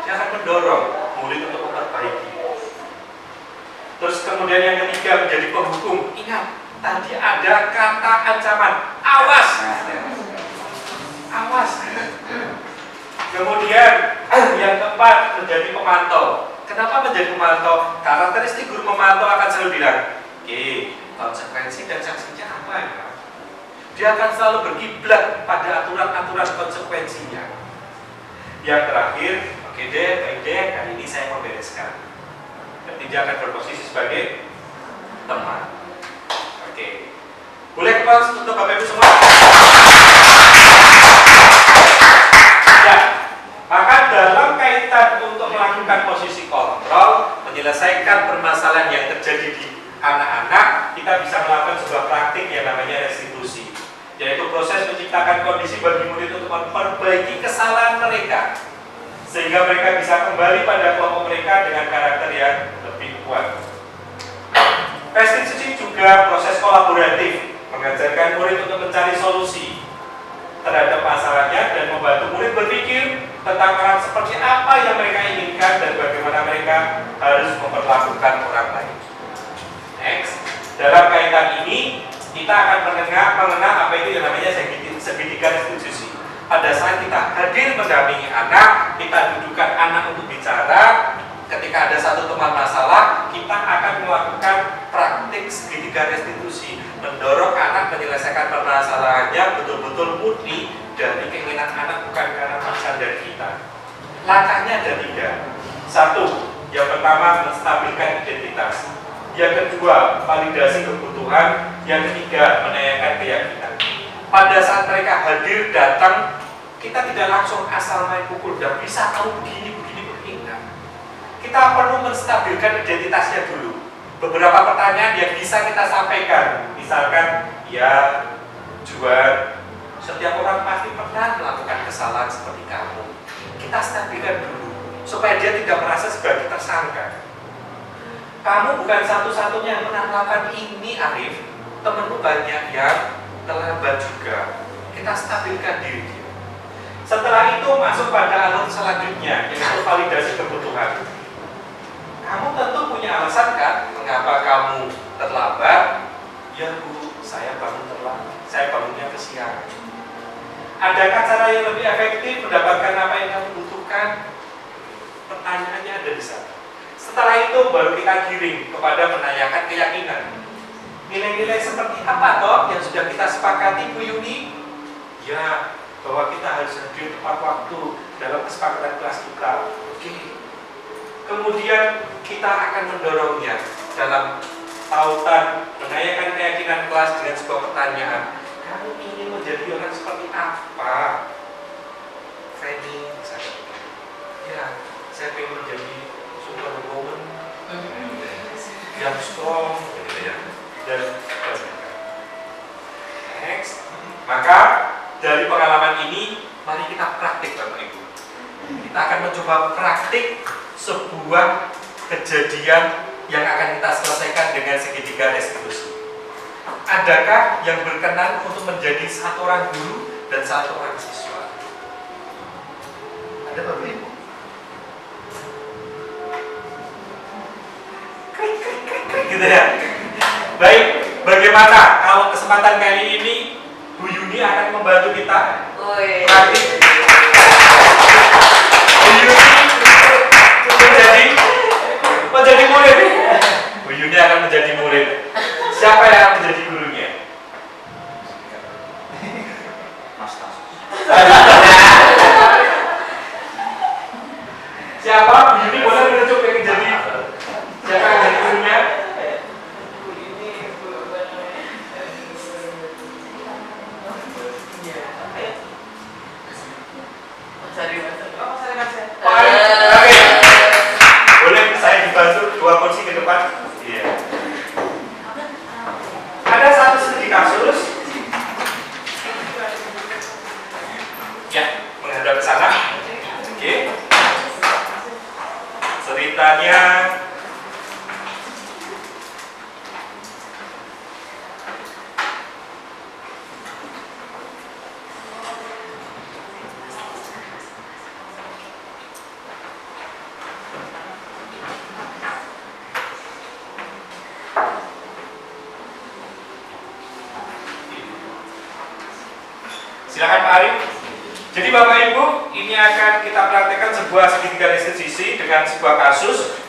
Dia akan mendorong murid untuk memperbaiki. Terus kemudian yang ketiga menjadi penghukum. Ingat, tadi ada kata ancaman, awas, awas. Kemudian yang keempat menjadi pemantau. Kenapa menjadi pemantau? Karakteristik guru pemantau akan selalu bilang, oke, konsekuensi dan sanksinya apa ya? Dia akan selalu berkiblat pada aturan-aturan konsekuensinya. Yang terakhir, oke deh, baik deh, kali ini saya mau bereskan. Berarti dia akan berposisi sebagai teman. Oke. Boleh kelas untuk Bapak Ibu semua? Ya. Maka dalam kaitan untuk melakukan posisi kontrol, menyelesaikan permasalahan yang terjadi di anak-anak, kita bisa melakukan sebuah praktik yang namanya restitusi, yaitu proses menciptakan kondisi bagi murid untuk memperbaiki kesalahan mereka sehingga mereka bisa kembali pada kelompok mereka dengan karakter yang lebih kuat. Restitusi juga proses kolaboratif, mengajarkan murid untuk mencari solusi terhadap masalahnya dan membantu murid berpikir tentang orang seperti apa yang mereka inginkan dan bagaimana mereka harus memperlakukan orang lain. Next, dalam kaitan ini kita akan mengenal apa itu yang namanya segitiga restitusi. Pada saat kita hadir mendampingi anak, kita dudukkan anak untuk bicara. Ketika ada satu teman masalah, kita akan melakukan praktik segitiga restitusi, mendorong anak menyelesaikan permasalahannya betul-betul murni dari keinginan anak, bukan karena paksaan dari kita. Langkahnya ada 3. 1, yang pertama menstabilkan identitas. Yang kedua, validasi kebutuhan. Yang ketiga, menanyakan keyakinan. Pada saat mereka hadir datang, kita tidak langsung asal main pukul dan bisa kamu begini. Enggak. Kita perlu menstabilkan identitasnya dulu. Beberapa pertanyaan yang bisa kita sampaikan, misalkan, ya, Juan, setiap orang pasti pernah melakukan kesalahan seperti kamu. Kita stabilkan dulu supaya dia tidak merasa sebagai tersangka. Kamu bukan satu-satunya yang pernah melakukan ini, Arif. Temenmu banyak yang terlambat juga. Kita stabilkan diri dia. Setelah itu masuk pada alur selanjutnya, yaitu validasi kebutuhan. Kamu tentu punya alasan kan, mengapa kamu terlambat? Ya Bu, saya bangun terlambat. Saya bangunnya kesiangan. Adakah cara yang lebih efektif mendapatkan apa yang kamu butuhkan? Pertanyaannya ada di sana. Setelah itu baru kita giring kepada menanyakan keyakinan. Nilai-nilai seperti apa toh yang sudah kita sepakati, Bu Yuni? Ya, bahwa kita harus hadir tepat waktu dalam kesepakatan kelas kita. Oke. Kemudian kita akan mendorongnya dalam tautan menanyakan keyakinan kelas dengan sebuah pertanyaan. Kamu ingin menjadi orang seperti apa? Fanny, misalnya. Ya, saya ingin menjadi superwoman yang strong, gitu ya. Dan next, maka dari pengalaman ini, mari kita praktik, Bapak Ibu. Kita akan mencoba praktik sebuah kejadian yang akan kita selesaikan dengan segitiga restitusi. Adakah yang berkenan untuk menjadi satu orang guru dan satu orang siswa? Ada Bapak Ibu? Gitu ya. Baik, bagaimana kalau kesempatan kali ini Bu Yuni akan membantu kita praktik? Bu Yuni menjadi murid. Bu Yuni akan menjadi murid. Siapa yang akan menjadi gurunya? Mas Tasus. Siapa? Bu Yuni boleh menunjuk yang jadi siapa yang jadi gurunya? Oke. Boleh saya dibantu 2 kursi ke depan? Iya. Ada satu studi kasus. Ya, menghadap ke sana. Oke. Ceritanya silakan Pak Arif. Jadi Bapak Ibu, ini akan kita praktekkan sebuah segitiga restitusi dengan sebuah kasus.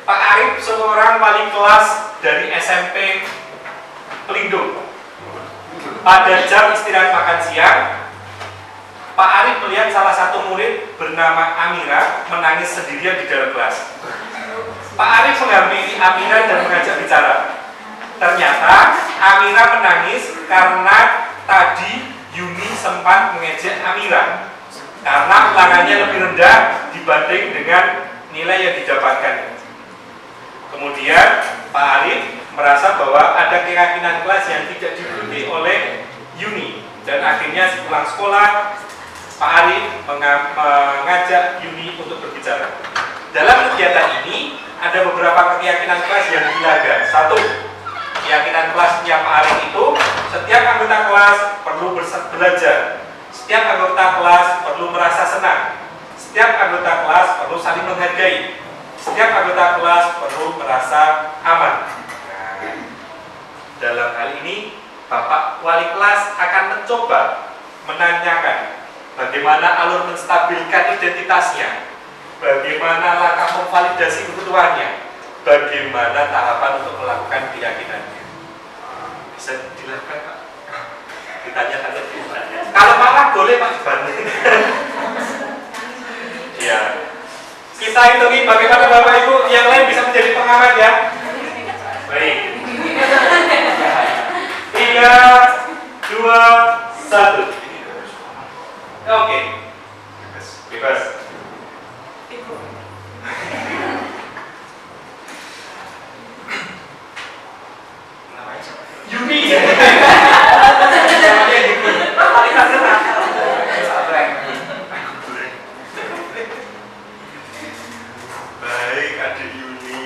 Pak Arif seorang wali kelas dari SMP Pelindung. Pada jam istirahat makan siang, Pak Arif melihat salah satu murid bernama Amira menangis sendirian di dalam kelas. Pak Arif menghampiri Amira dan mengajak bicara. Ternyata Amira menangis karena tadi Yuni sempat mengejek Amira karena ulangannya lebih rendah dibanding dengan nilai yang didapatkan. Kemudian Pak Arif merasa bahwa ada keyakinan kelas yang tidak diikuti oleh Yuni dan akhirnya sepulang sekolah Pak Arif mengajak Yuni untuk berbicara. Dalam kegiatan ini ada beberapa keyakinan kelas yang dilanggar. Satu, keyakinan kelasnya Pak Arif itu setiap anggota kelas perlu belajar, setiap anggota kelas perlu merasa senang, setiap anggota kelas perlu saling menghargai, setiap anggota kelas perlu merasa aman. Nah, dalam hal ini Bapak Wali kelas akan mencoba menanyakan bagaimana alur menstabilkan identitasnya, bagaimana langkah memvalidasi kebutuhannya, bagaimana tahapan untuk melakukan keyakinannya. Bisa dilakukan Pak? Ditanya-tanya. Kalau marah boleh Pak dibanding. Ya. Kita hitungi bagaimana Bapak Ibu yang lain bisa menjadi pengamat ya. Baik. 3, 2, 1. Oke. Bebas. Yuni. Baik, adik Yuni.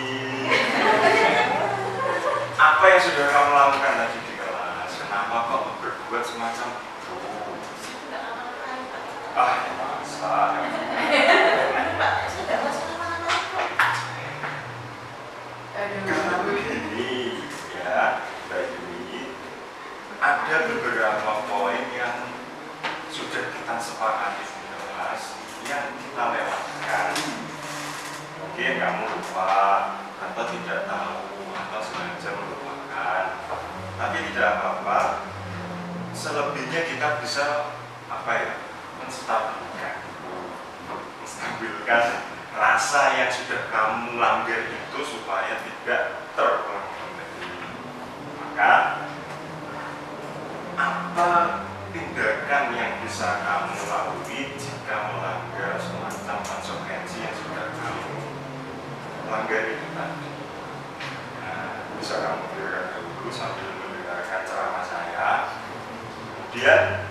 Apa yang sudah kamu lakukan tadi di kelas? Kenapa kok berbuat semacam itu? Masa. Karena begini, ya, Mbak Yuni, ada beberapa poin yang sudah kita sepakati di kelas yang kita lewatkan. Mungkin kamu lupa atau tidak tahu atau sengaja melupakan, tapi tidak apa-apa. Selebihnya kita bisa menstabilkan rasa yang sudah kamu langgar itu supaya tidak terulang kembali. Maka apa tindakan yang bisa kamu lalui jika melanggar semacam konsekuensi yang sudah kamu langgar itu tadi? Nah, bisa kamu dengarkan dulu sambil mendengarkan ceramah saya. Kemudian,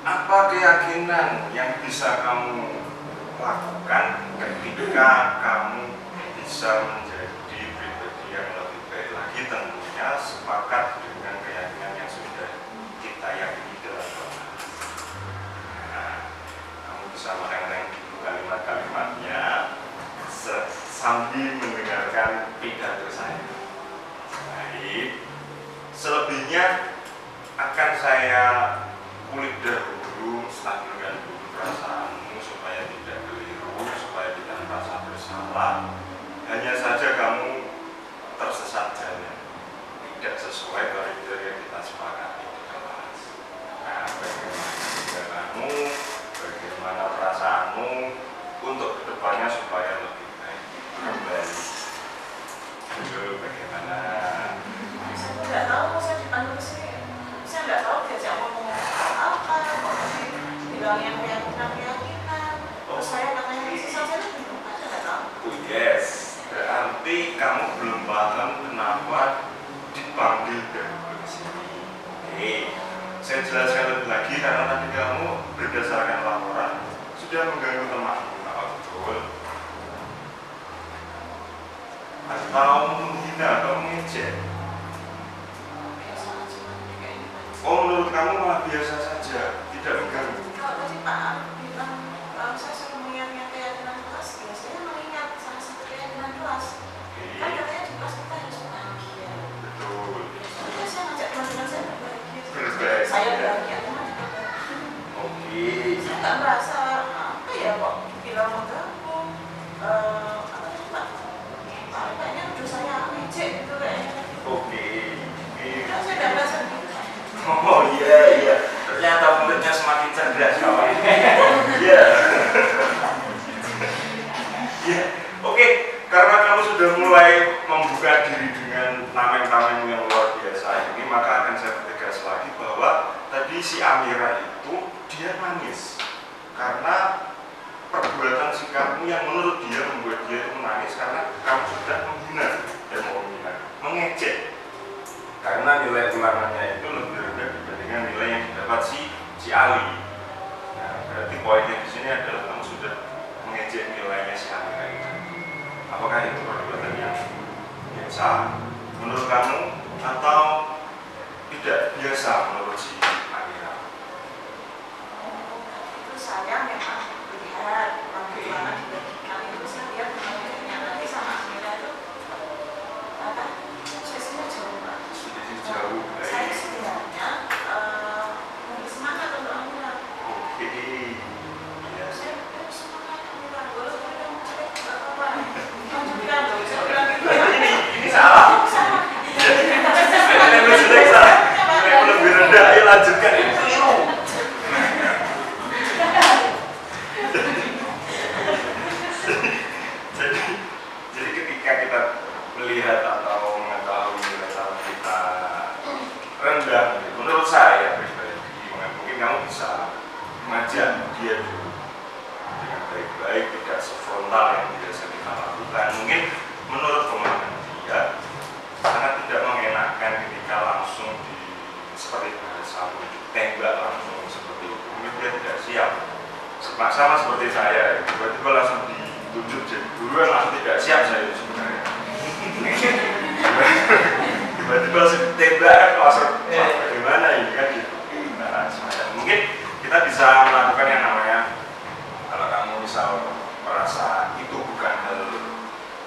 apa keyakinan yang bisa kamu lakukan ketika kamu bisa menjadi pribadi yang lebih baik lagi, tentunya sepakat dengan keyakinan yang sudah kita yakini dalam kelas. Nah, kamu bisa meneng-neng dulu kalimat-kalimatnya sambil mendengarkan pidato saya. Baik, selebihnya akan saya kulik dahulu, stabilkan dulu perasaanmu supaya tidak keliru, supaya tidak merasa bersalah. Hanya saja kamu tersesat jalan, tidak sesuai koridor yang kita sepakati di kelas. Nah, bagaimana tindakanmu, bagaimana perasaanmu untuk kedepannya supaya lebih baik kembali. Itu bagaimana? Saya tidak tahu, saya dipanggil ke sini. Saya tidak tahu diajak ngomong apa, bilang yang keyakinan. Terus saya katanya sesat, saya bingung, saya tidak tahu. Oh yes, berarti kamu belum paham kenapa dipanggil dahulu ke sini. Oke, saya jelaskan lebih lagi karena tadi kamu berdasarkan laporan sudah mengganggu temanmu, apa betul? Atau menghina atau mengejek? Oh, menurut kamu malah biasa saja, tidak mengganggu. Kalau tadi Pak bilang saya suruh mengingat keyakinan kelas, ya saya mengingat salah satu keyakinan kelas. Kan katanya di kelas kita harus bahagia. Betul. Ya saya ngajak teman-teman saya berbahagia. Berbahagia. Saya bahagia, teman juga bahagia. Oke. Saya nggak merasa apa ya kok bilang mengganggu. Apa tadi Pak? Kayaknya udah saya ngejek gitu kayaknya. Oke. Kan saya nggak merasa gitu. Oh iya. sudah mulai membuka diri dengan tameng-tameng yang luar biasa ini, maka akan saya tegas lagi bahwa tadi si Amira itu dia nangis karena perbuatan sikapmu yang menurut dia membuat dia itu menangis karena kamu sudah menghina dan mengejek, karena nilai ulangannya itu lebih rendah dibandingkan nilai yang didapat si Ali. Nah, berarti poinnya di sini adalah kamu sudah mengejek nilainya si Amira itu. Apakah itu perbuatan yang biasa menurut kamu atau tidak biasa menurut si Amira? Itu saya memang melihat bagaimana dibagikan itu, saya lihat benar-benar nanti sama Amira itu apa sesinya jauh banget. Jauh. Saya sebenarnya lebih semangat untuk Amira. Oke. Ya. Saya lebih semangat Amira. Walaupun yang jelek nggak apa-apa. Lanjutkan dong. Saya bilang gitu. Ini salah. Lebih jelek salah. Lebih rendah. Ayo lanjutkan ini keliru. Jadi ketika kita melihat atau mengetahui nilai salah kita rendah, menurut saya pribadi, mungkin kamu bisa mengajak dia dulu dengan baik-baik, tidak sefrontal yang biasa kita lakukan. Mungkin menurut pemahaman dia sangat tidak mengenakan ketika langsung seperti bahasa tembak langsung seperti itu. Mungkin dia tidak siap. Sama seperti saya, tiba-tiba langsung ditunjuk jadi guru yang langsung tidak siap saya itu sebenarnya. Tiba-tiba langsung ditembak kan langsung bagaimana ini kan gitu. Nah, semacam mungkin kita bisa melakukan yang namanya, kalau kamu misal merasa itu bukan hal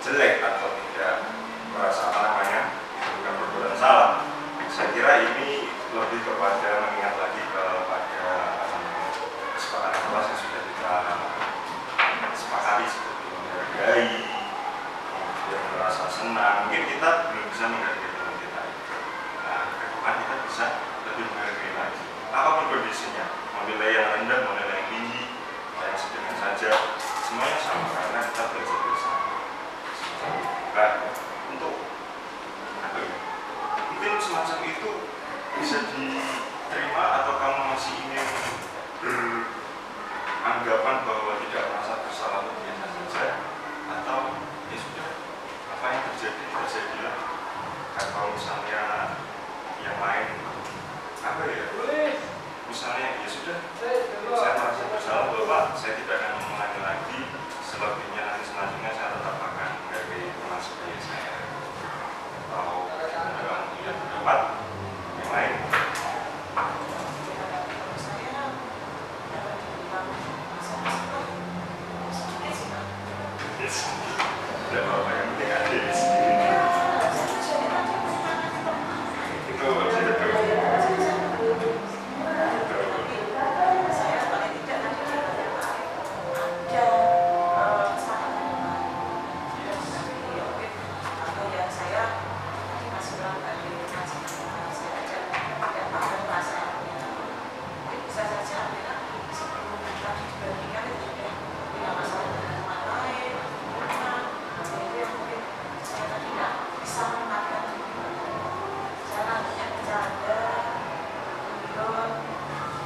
jelek atau tidak merasa apa namanya itu bukan perbuatan salah, saya kira ini lebih kepada mengingat lagi kepada kesepakatan kelas yang sudah kita sepakati seperti menghargai, kemudian merasa senang. Mungkin kita belum bisa menghargai teman kita itu. Nah, ke depan kita bisa lebih menghargai lagi. Apapun kondisinya, mau nilai yang rendah, mau nilai yang tinggi, yang sedang saja, semuanya sama karena kita belajar bersama. Nah, untuk apa ya? Mungkin semacam itu bisa diterima atau kamu masih ingin beranggapan bahwa tidak merasa bersalah itu biasa saja, atau ya sudah, apa yang terjadi terjadilah, atau misalnya yang lain apa ya, misalnya ya sudah, saya merasa bersalah bahwa saya tidak akan mengulangi lagi, selebihnya nanti selanjutnya saya tetap akan menghargai teman sebaya saya, atau kamu punya pendapat yang lain. Tidak apa-apa, yang penting ada di sini. Itu Saya paling tidak nanti ada kesepakatan atau ya saya tadi masih melakukan saya aja tidak paham bahasanya. Mungkin bisa saja Amira sebelum tadi dibandingkan itu sudah punya masalah dengan teman lain, itu yang mungkin saya tadi tidak bisa menempatkan diri. Saya hanya bercanda, menurut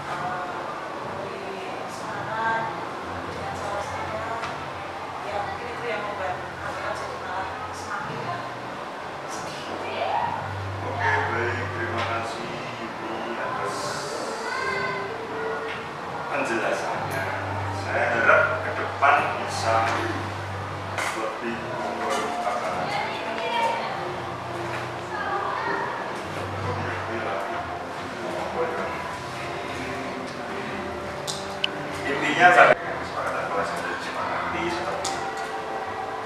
memberi semangat dengan cara saya, ya mungkin itu yang membuat Amira jadi malah semakin sedih. Oke, baik, terima kasih Yuni atas penjelasannya. Saya harap ke depan bisa lebih apa intinya saya kesepakatan kelas yang sudah disepakati seperti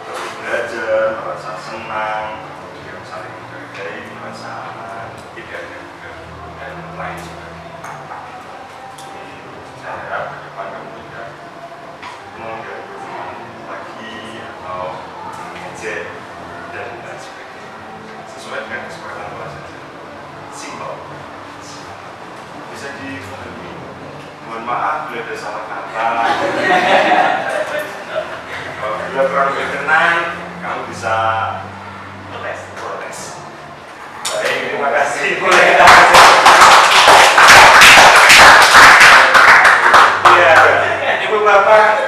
terus belajar, merasa senang, kemudian saling menghargai, merasa aman, tidak ada gangguan dan lain sebagainya. Jadi saya harap ke depan kamu tidak mengganggu teman lagi atau mengejek dan lain sebagainya. Sesuai dengan kesepakatan kelas saja. Simpel. Bisa dipahami. Mohon maaf bila ada salah kata. Kalau bila kurang berkenan, Kalau bisa protes. Baik, terima kasih. Boleh kita Iya, Ibu Bapak,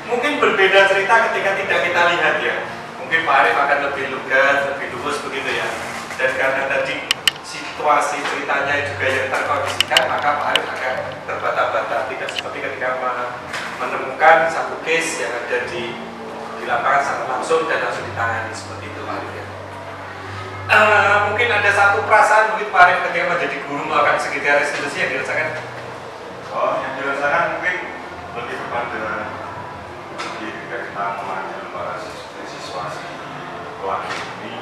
mungkin berbeda cerita ketika tidak kita lihat ya. Mungkin Pak Arif akan lebih lugas, lebih luwes begitu ya. Dan karena tadi situasi ceritanya juga yang terkondisikan, maka Pak Arif agak terbata-bata, tidak seperti ketika menemukan satu case yang ada di lapangan secara langsung dan langsung ditangani seperti itu Pak Arif ya. Mungkin ada satu perasaan mungkin Pak Arif ketika menjadi guru melakukan segitiga restitusi yang dirasakan. Yang dirasakan mungkin lebih kepada ketika kita memanggil para siswa pelaku ini,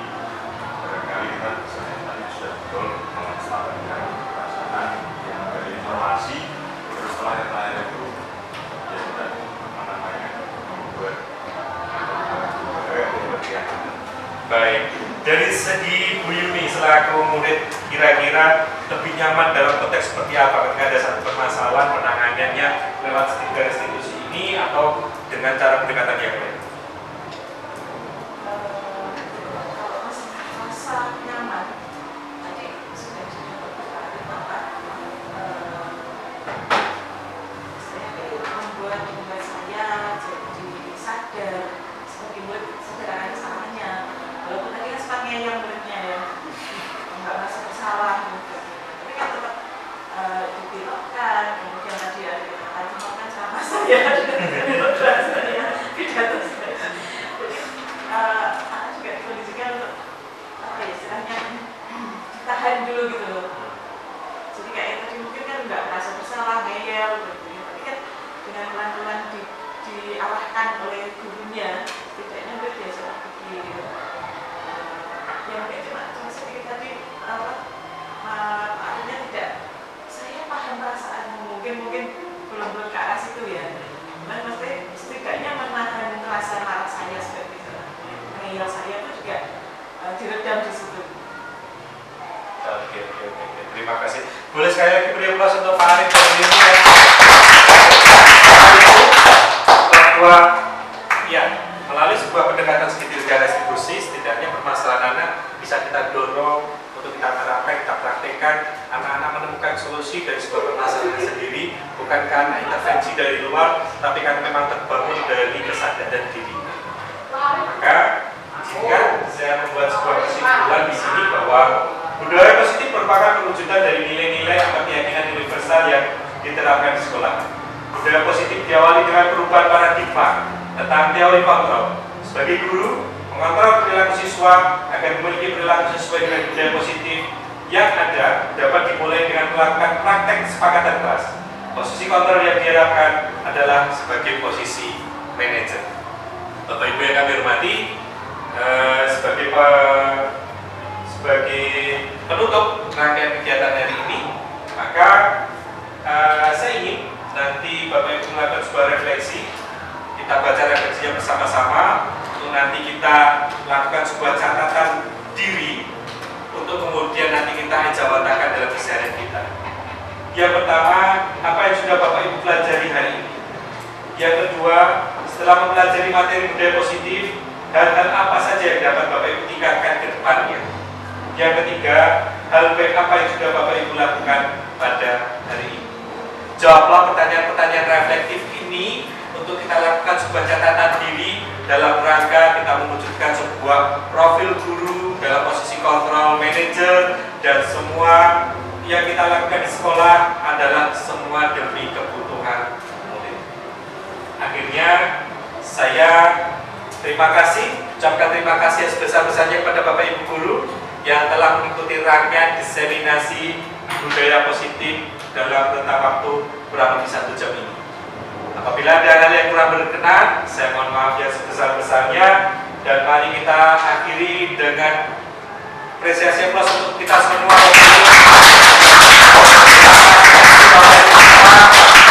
barangkali kita tadi sudah betul menstabilkan perasaan yang dari informasi, terus setelah yang itu ya kita membuat Baik, dari segi Bu Yuni selaku murid kira-kira lebih nyaman dalam konteks seperti apa ketika ada satu permasalahan penanganannya lewat segitiga restitusi ini atau dengan cara pendekatan yang lain? Kalau masih merasa nyaman, tadi sudah berkata bahwa membuat saya jadi sadar sebagai murid sederhana salahnya. Walaupun tadi kan sebagai yang muridnya ya nggak merasa bersalah gitu. Tapi kan tetap dibelokkan. Kemudian tadi ada dibelokkan sama saya pidato saya. Jadi anak juga dikondisikan untuk apa ya istilahnya ditahan dulu gitu loh. Jadi kayak tadi mungkin kan nggak merasa bersalah, ngeyel gitu. Tapi kan dengan pelan-pelan diarahkan oleh gurunya, setidaknya udah biasa berpikir gitu. Yang kayak cuma sedikit tadi artinya tidak, saya paham perasaanmu, mungkin belum ke arah situ ya. Cuman mesti setidaknya menahan rasa marah saya seperti itu. Ngeyel saya itu juga diredam di situ. Oke. Terima kasih. Boleh sekali lagi beri aplaus untuk Pak Arif dan ini ya. Bahwa ya melalui sebuah pendekatan segitiga restitusi, setidaknya permasalahan anak bisa kita dorong untuk kita terapkan, kita praktekkan, anak-anak menemukan solusi dari sebuah permasalahan sendiri, bukan karena intervensi dari luar, tapi karena memang terbangun dari kesadaran diri. Maka jika saya membuat sebuah kesimpulan di sini bahwa budaya positif merupakan perwujudan dari nilai-nilai atau keyakinan universal yang diterapkan di sekolah. Budaya positif diawali dengan perubahan paradigma tentang teori kontrol. Sebagai guru, mengontrol perilaku siswa agar memiliki perilaku sesuai dengan budaya positif yang ada dapat dimulai dengan melakukan praktek kesepakatan kelas. Posisi kontrol yang diharapkan adalah sebagai posisi manajer. Bapak Ibu yang kami hormati, sebagai penutup rangkaian kegiatan hari ini, maka saya ingin nanti Bapak Ibu melakukan sebuah refleksi. Kita baca refleksinya bersama-sama untuk nanti kita lakukan sebuah catatan diri untuk kemudian nanti kita ejawatakan dalam keseharian kita. Yang pertama, apa yang sudah Bapak Ibu pelajari hari ini? Yang kedua, setelah mempelajari materi budaya positif, hal-hal apa saja yang dapat Bapak Ibu tingkatkan ke depannya? Yang ketiga, hal baik apa yang sudah Bapak Ibu lakukan pada hari ini? Jawablah pertanyaan-pertanyaan reflektif ini untuk kita lakukan sebuah catatan diri dalam rangka kita mewujudkan sebuah profil guru dalam posisi kontrol manajer, dan semua yang kita lakukan di sekolah adalah semua demi kebutuhan murid. Akhirnya saya ucapkan terima kasih sebesar-besarnya kepada Bapak Ibu guru yang telah mengikuti rangkaian diseminasi budaya positif dalam rentang waktu kurang lebih 1 jam ini. Apabila ada hal yang kurang berkenan, saya mohon maaf yang sebesar-besarnya, dan mari kita akhiri dengan apresiasi plus untuk kita semua.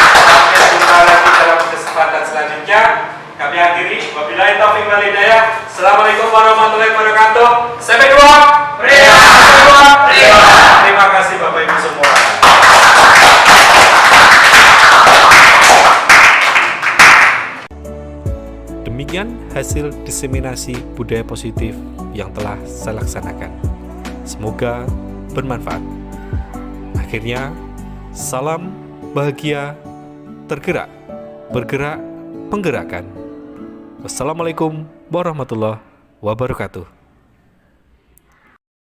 Sampai jumpa lagi dalam kesempatan selanjutnya. Kami akhiri. Wabillahi taufiq wal hidayah. Assalamualaikum warahmatullahi wabarakatuh. Sampai jumpa. Terima kasih Bapak Ibu semua. demikian hasil diseminasi budaya positif yang telah saya laksanakan. Semoga bermanfaat. Akhirnya, salam bahagia, tergerak, bergerak, penggerakkan. Wassalamualaikum warahmatullahi wabarakatuh.